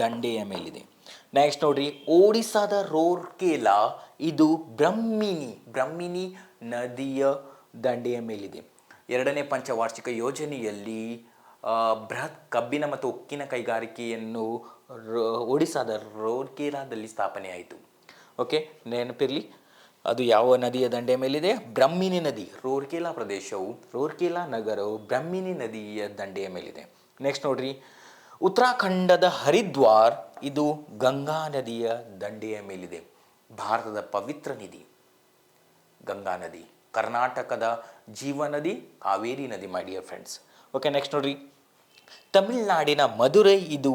S1: ದಂಡೆಯ ಮೇಲಿದೆ. ನೆಕ್ಸ್ಟ್ ನೋಡ್ರಿ ಒಡಿಸ್ಸಾದ ರೂರ್ಕೆಲಾ ಇದು ಬ್ರಹ್ಮಿಣಿ ನದಿಯ ದಂಡೆಯ ಮೇಲಿದೆ. 2ನೇ ಪಂಚವಾರ್ಷಿಕ ಯೋಜನೆಯಲ್ಲಿ ಬೃಹತ್ ಕಬ್ಬಿನ ಮತ್ತು ಉಕ್ಕಿನ ಕೈಗಾರಿಕೆಯನ್ನು ಒಡಿಸ್ಸಾದ ರೂರ್ಕೆಲಾದಲ್ಲಿ ಸ್ಥಾಪನೆ ಆಯಿತು. ಓಕೆ, ನೆನಪಿರಲಿ, ಅದು ಯಾವ ನದಿಯ ದಂಡೆಯ ಮೇಲಿದೆ? ಬ್ರಹ್ಮಿಣಿ ನದಿ. ರೂರ್ಕೆಲಾ ನಗರವು ಬ್ರಹ್ಮಿಣಿ ನದಿಯ ದಂಡೆಯ ಮೇಲಿದೆ. ನೆಕ್ಸ್ಟ್ ನೋಡ್ರಿ ಉತ್ತರಾಖಂಡದ ಹರಿದ್ವಾರ್ ಇದು ಗಂಗಾ ನದಿಯ ದಂಡೆಯ ಮೇಲಿದೆ. ಭಾರತದ ಪವಿತ್ರ ನದಿ ಗಂಗಾ ನದಿ. ಕರ್ನಾಟಕದ ಜೀವನದಿ ಕಾವೇರಿ ನದಿ, ಮೈ ಡಿಯರ್ ಫ್ರೆಂಡ್ಸ್. ಓಕೆ, ನೆಕ್ಸ್ಟ್ ನೋಡ್ರಿ ತಮಿಳುನಾಡಿನ ಮಧುರೈ ಇದು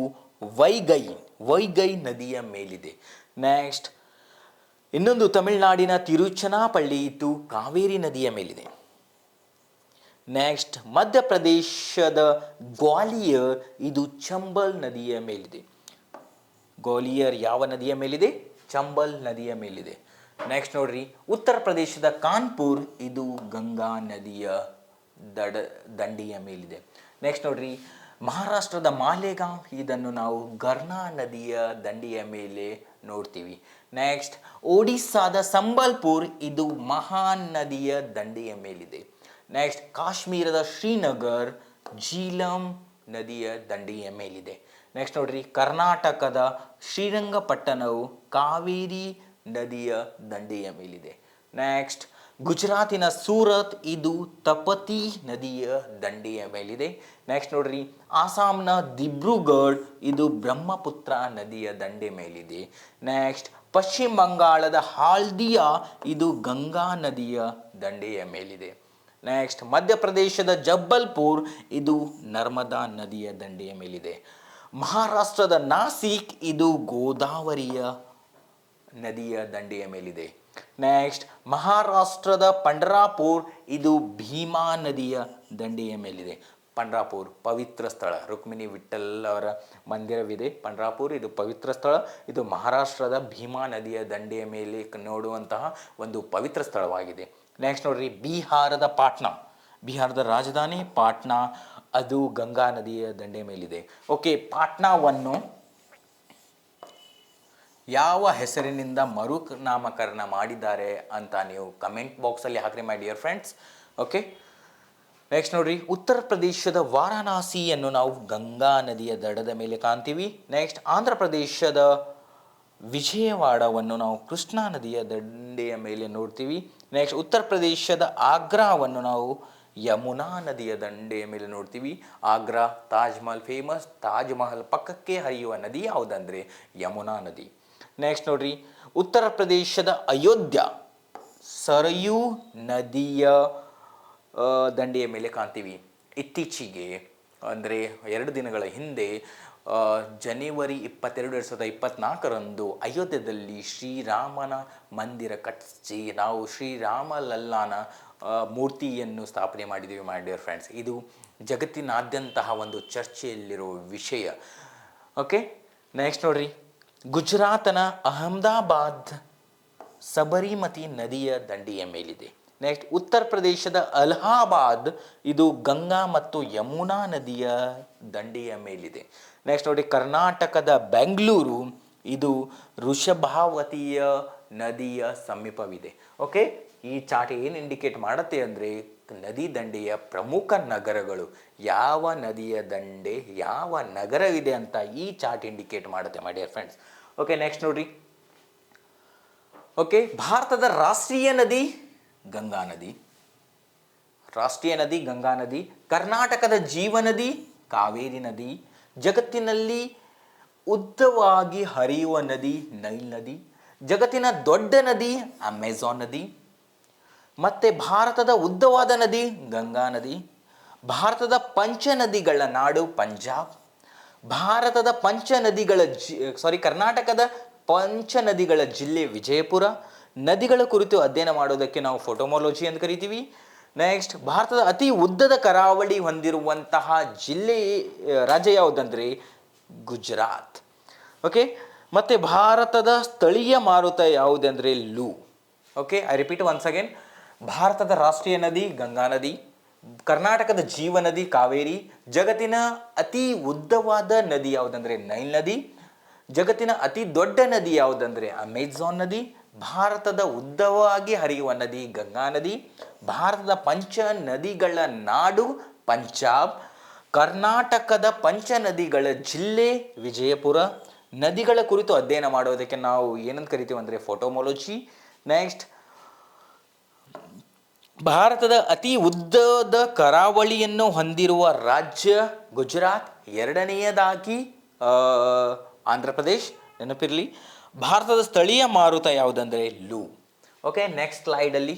S1: ವೈಗೈ ನದಿಯ ಮೇಲಿದೆ. ನೆಕ್ಸ್ಟ್ ಇನ್ನೊಂದು ತಮಿಳುನಾಡಿನ ತಿರುಚನಾಪಳ್ಳಿ ಇದು ಕಾವೇರಿ ನದಿಯ ಮೇಲಿದೆ. ನೆಕ್ಸ್ಟ್ ಮಧ್ಯಪ್ರದೇಶದ ಗ್ವಾಲಿಯರ್ ಇದು ಚಂಬಲ್ ನದಿಯ ಮೇಲಿದೆ. ಗ್ವಾಲಿಯರ್ ಯಾವ ನದಿಯ ಮೇಲಿದೆ? ಚಂಬಲ್ ನದಿಯ ಮೇಲಿದೆ. ನೆಕ್ಸ್ಟ್ ನೋಡ್ರಿ ಉತ್ತರ ಪ್ರದೇಶದ ಕಾನ್ಪುರ್ ಇದು ಗಂಗಾ ನದಿಯ ದಂಡೆಯ ಮೇಲಿದೆ. ನೆಕ್ಸ್ಟ್ ನೋಡ್ರಿ ಮಹಾರಾಷ್ಟ್ರದ ಮಾಲೆಗಾಂವ್ ಇದನ್ನು ನಾವು ಗರ್ನಾ ನದಿಯ ದಂಡೆಯ ಮೇಲೆ ನೋಡ್ತೀವಿ. ನೆಕ್ಸ್ಟ್ ಒಡಿಸ್ಸಾದ ಸಂಬಲ್ಪುರ್ ಇದು ಮಹಾನ್ ನದಿಯ ದಂಡೆಯ ಮೇಲಿದೆ. ನೆಕ್ಸ್ಟ್ ಕಾಶ್ಮೀರದ ಶ್ರೀನಗರ್ ಜೀಲಂ ನದಿಯ ದಂಡೆಯ ಮೇಲಿದೆ. ನೆಕ್ಸ್ಟ್ ನೋಡ್ರಿ ಕರ್ನಾಟಕದ ಶ್ರೀರಂಗಪಟ್ಟಣವು ಕಾವೇರಿ ನದಿಯ ದಂಡೆಯ ಮೇಲಿದೆ. ನೆಕ್ಸ್ಟ್ ಗುಜರಾತಿನ ಸೂರತ್ ಇದು ತಪತಿ ನದಿಯ ದಂಡೆಯ ಮೇಲಿದೆ. ನೆಕ್ಸ್ಟ್ ನೋಡ್ರಿ ಆಸಾಂನ ದಿಬ್ರುಗಢ್ ಇದು ಬ್ರಹ್ಮಪುತ್ರ ನದಿಯ ದಂಡೆ ಮೇಲಿದೆ. ನೆಕ್ಸ್ಟ್ ಪಶ್ಚಿಮ ಬಂಗಾಳದ ಹಾಲ್ದಿಯಾ ಇದು ಗಂಗಾ ನದಿಯ ದಂಡೆಯ ಮೇಲಿದೆ. ನೆಕ್ಸ್ಟ್ ಮಧ್ಯಪ್ರದೇಶದ ಜಬ್ಬಲ್ಪುರ್ ಇದು ನರ್ಮದಾ ನದಿಯ ದಂಡೆಯ ಮೇಲಿದೆ. ಮಹಾರಾಷ್ಟ್ರದ ನಾಸಿಕ್ ಇದು ಗೋದಾವರಿಯ ನದಿಯ ದಂಡೆಯ ಮೇಲಿದೆ. ನೆಕ್ಸ್ಟ್ ಮಹಾರಾಷ್ಟ್ರದ ಪಂಢರಾಪುರ್ ಇದು ಭೀಮಾ ನದಿಯ ದಂಡೆಯ ಮೇಲಿದೆ. ಪಂಢರಾಪುರ್ ಪವಿತ್ರ ಸ್ಥಳ, ರುಕ್ಮಿಣಿ ವಿಠಲ್ ಅವರ ಮಂದಿರವಿದೆ. ಪಂಢರಾಪುರ್ ಇದು ಪವಿತ್ರ ಸ್ಥಳ. ಇದು ಮಹಾರಾಷ್ಟ್ರದ ಭೀಮಾ ನದಿಯ ದಂಡೆಯ ಮೇಲೆ ನೋಡುವಂತಹ ಒಂದು ಪವಿತ್ರ ಸ್ಥಳವಾಗಿದೆ. ನೆಕ್ಸ್ಟ್ ನೋಡ್ರಿ ಬಿಹಾರದ ರಾಜಧಾನಿ ಪಾಟ್ನಾ, ಅದು ಗಂಗಾ ನದಿಯ ದಂಡೆಯ ಮೇಲಿದೆ. ಓಕೆ, ಪಾಟ್ನಾವನ್ನು ಯಾವ ಹೆಸರಿನಿಂದ ಮರುನಾಮಕರಣ ಮಾಡಿದ್ದಾರೆ ಅಂತ ನೀವು ಕಮೆಂಟ್ ಬಾಕ್ಸಲ್ಲಿ ಹಾಕ್ರಿ ಮೈ ಡಿಯರ್ ಫ್ರೆಂಡ್ಸ್. ಓಕೆ, ನೆಕ್ಸ್ಟ್ ನೋಡ್ರಿ ಉತ್ತರ ಪ್ರದೇಶದ ವಾರಣಾಸಿಯನ್ನು ನಾವು ಗಂಗಾ ನದಿಯ ದಡದ ಮೇಲೆ ಕಾಣ್ತೀವಿ. ನೆಕ್ಸ್ಟ್ ಆಂಧ್ರ ಪ್ರದೇಶದ ವಿಜಯವಾಡವನ್ನು ನಾವು ಕೃಷ್ಣಾ ನದಿಯ ದಂಡೆಯ ಮೇಲೆ ನೋಡ್ತೀವಿ. ನೆಕ್ಸ್ಟ್ ಉತ್ತರ ಪ್ರದೇಶದ ಆಗ್ರಾವನ್ನು ನಾವು ಯಮುನಾ ನದಿಯ ದಂಡೆಯ ಮೇಲೆ ನೋಡ್ತೀವಿ. ಆಗ್ರಾ ತಾಜ್ ಮಹಲ್ ಫೇಮಸ್. ತಾಜ್ ಮಹಲ್ ಪಕ್ಕಕ್ಕೆ ಹರಿಯುವ ನದಿ ಯಾವುದಂದರೆ ಯಮುನಾ ನದಿ. ನೆಕ್ಸ್ಟ್ ನೋಡ್ರಿ ಉತ್ತರ ಪ್ರದೇಶದ ಅಯೋಧ್ಯ ಸರಯೂ ನದಿಯ ದಂಡೆಯ ಮೇಲೆ ಕಾಣ್ತೀವಿ. ಇತ್ತೀಚೆಗೆ ಅಂದರೆ 2 ದಿನಗಳ ಹಿಂದೆ ಜನವರಿ 22, 2024ರಂದು ಅಯೋಧ್ಯೆಯಲ್ಲಿ ಶ್ರೀರಾಮನ ಮಂದಿರ ಕಟ್ಟಿಸಿ ನಾವು ಶ್ರೀರಾಮ ಲಲ್ಲಾನ ಮೂರ್ತಿಯನ್ನು ಸ್ಥಾಪನೆ ಮಾಡಿದ್ದೀವಿ ಮೈ ಡಿಯರ್ ಫ್ರೆಂಡ್ಸ್. ಇದು ಜಗತ್ತಿನಾದ್ಯಂತಹ ಒಂದು ಚರ್ಚೆಯಲ್ಲಿರುವ ವಿಷಯ. ಓಕೆ, ನೆಕ್ಸ್ಟ್ ನೋಡ್ರಿ, ಗುಜರಾತನ ಅಹಮದಾಬಾದ್ ಸಬರಿಮತಿ ನದಿಯ ದಂಡೆಯ ಮೇಲಿದೆ. ನೆಕ್ಸ್ಟ್, ಉತ್ತರ ಪ್ರದೇಶದ ಅಲಹಾಬಾದ್ ಇದು ಗಂಗಾ ಮತ್ತು ಯಮುನಾ ನದಿಯ ದಂಡೆಯ ಮೇಲಿದೆ. ನೆಕ್ಸ್ಟ್ ನೋಡಿ, ಕರ್ನಾಟಕದ ಬೆಂಗಳೂರು ಇದು ವೃಷಭಾವತಿಯ ನದಿಯ ಸಮೀಪವಿದೆ. ಓಕೆ, ಈ ಚಾರ್ಟ್ ಏನು ಇಂಡಿಕೇಟ್ ಮಾಡುತ್ತೆ ಅಂದರೆ ನದಿ ದಂಡೆಯ ಪ್ರಮುಖ ನಗರಗಳು, ಯಾವ ನದಿಯ ದಂಡೆ ಯಾವ ನಗರವಿದೆ ಅಂತ ಈ ಚಾರ್ಟ್ ಇಂಡಿಕೇಟ್ ಮಾಡುತ್ತೆ ಮೈ ಡಿಯರ್ ಫ್ರೆಂಡ್ಸ್. ಓಕೆ, ನೆಕ್ಸ್ಟ್ ನೋಡ್ರಿ. ಓಕೆ, ಭಾರತದ ರಾಷ್ಟ್ರೀಯ ನದಿ ಗಂಗಾ ನದಿ. ರಾಷ್ಟ್ರೀಯ ನದಿ ಗಂಗಾ ನದಿ. ಕರ್ನಾಟಕದ ಜೀವನದಿ ಕಾವೇರಿ ನದಿ. ಜಗತ್ತಿನಲ್ಲಿ ಉದ್ದವಾಗಿ ಹರಿಯುವ ನದಿ ನೈಲ್ ನದಿ. ಜಗತ್ತಿನ ದೊಡ್ಡ ನದಿ ಅಮೆಜಾನ್ ನದಿ. ಮತ್ತು ಭಾರತದ ಉದ್ದವಾದ ನದಿ ಗಂಗಾ ನದಿ. ಭಾರತದ ಪಂಚ ನದಿಗಳ ನಾಡು ಪಂಜಾಬ್. ಭಾರತದ ಕರ್ನಾಟಕದ ಪಂಚ ನದಿಗಳ ಜಿಲ್ಲೆ ವಿಜಯಪುರ. ನದಿಗಳ ಕುರಿತು ಅಧ್ಯಯನ ಮಾಡೋದಕ್ಕೆ ನಾವು ಫೋಟೋಮಾಲಜಿ ಅಂತ ಕರಿತೀವಿ. ನೆಕ್ಸ್ಟ್, ಭಾರತದ ಅತಿ ಉದ್ದದ ಕರಾವಳಿ ಹೊಂದಿರುವಂತಹ ಜಿಲ್ಲೆ ರಾಜ್ಯ ಯಾವುದಂದರೆ ಗುಜರಾತ್. ಓಕೆ, ಮತ್ತು ಭಾರತದ ಸ್ಥಳೀಯ ಮಾರುತ ಯಾವುದಂದರೆ loo. Okay, I repeat once again. ಭಾರತದ ರಾಷ್ಟ್ರೀಯ ನದಿ ಗಂಗಾ ನದಿ. ಕರ್ನಾಟಕದ ಜೀವನದಿ ಕಾವೇರಿ. ಜಗತ್ತಿನ ಅತಿ ಉದ್ದವಾದ ನದಿ ಯಾವುದಂದರೆ ನೈಲ್ ನದಿ. ಜಗತ್ತಿನ ಅತಿ ದೊಡ್ಡ ನದಿ ಯಾವುದಂದರೆ ಅಮೆಜಾನ್ ನದಿ. ಭಾರತದ ಉದ್ದವಾಗಿ ಹರಿಯುವ ನದಿ ಗಂಗಾ ನದಿ. ಭಾರತದ ಪಂಚ ನದಿಗಳ ನಾಡು ಪಂಜಾಬ್. ಕರ್ನಾಟಕದ ಪಂಚ ನದಿಗಳ ಜಿಲ್ಲೆ ವಿಜಯಪುರ. ನದಿಗಳ ಕುರಿತು ಅಧ್ಯಯನ ಮಾಡೋದಕ್ಕೆ ನಾವು ಏನಂತ ಕರಿತೀವಿ ಅಂದರೆ ಫೋಟೋಮಾಲಜಿ. ನೆಕ್ಸ್ಟ್, ಭಾರತದ ಅತಿ ಉದ್ದದ ಕರಾವಳಿಯನ್ನು ಹೊಂದಿರುವ ರಾಜ್ಯ ಗುಜರಾತ್. ಎರಡನೆಯದಾಗಿ ಆಂಧ್ರ ಪ್ರದೇಶ್, ನೆನಪಿರಲಿ. ಭಾರತದ ಸ್ಥಳೀಯ ಮಾರುತ ಯಾವುದಂದರೆ ಲೂ. Okay, next ಸ್ಲೈಡಲ್ಲಿ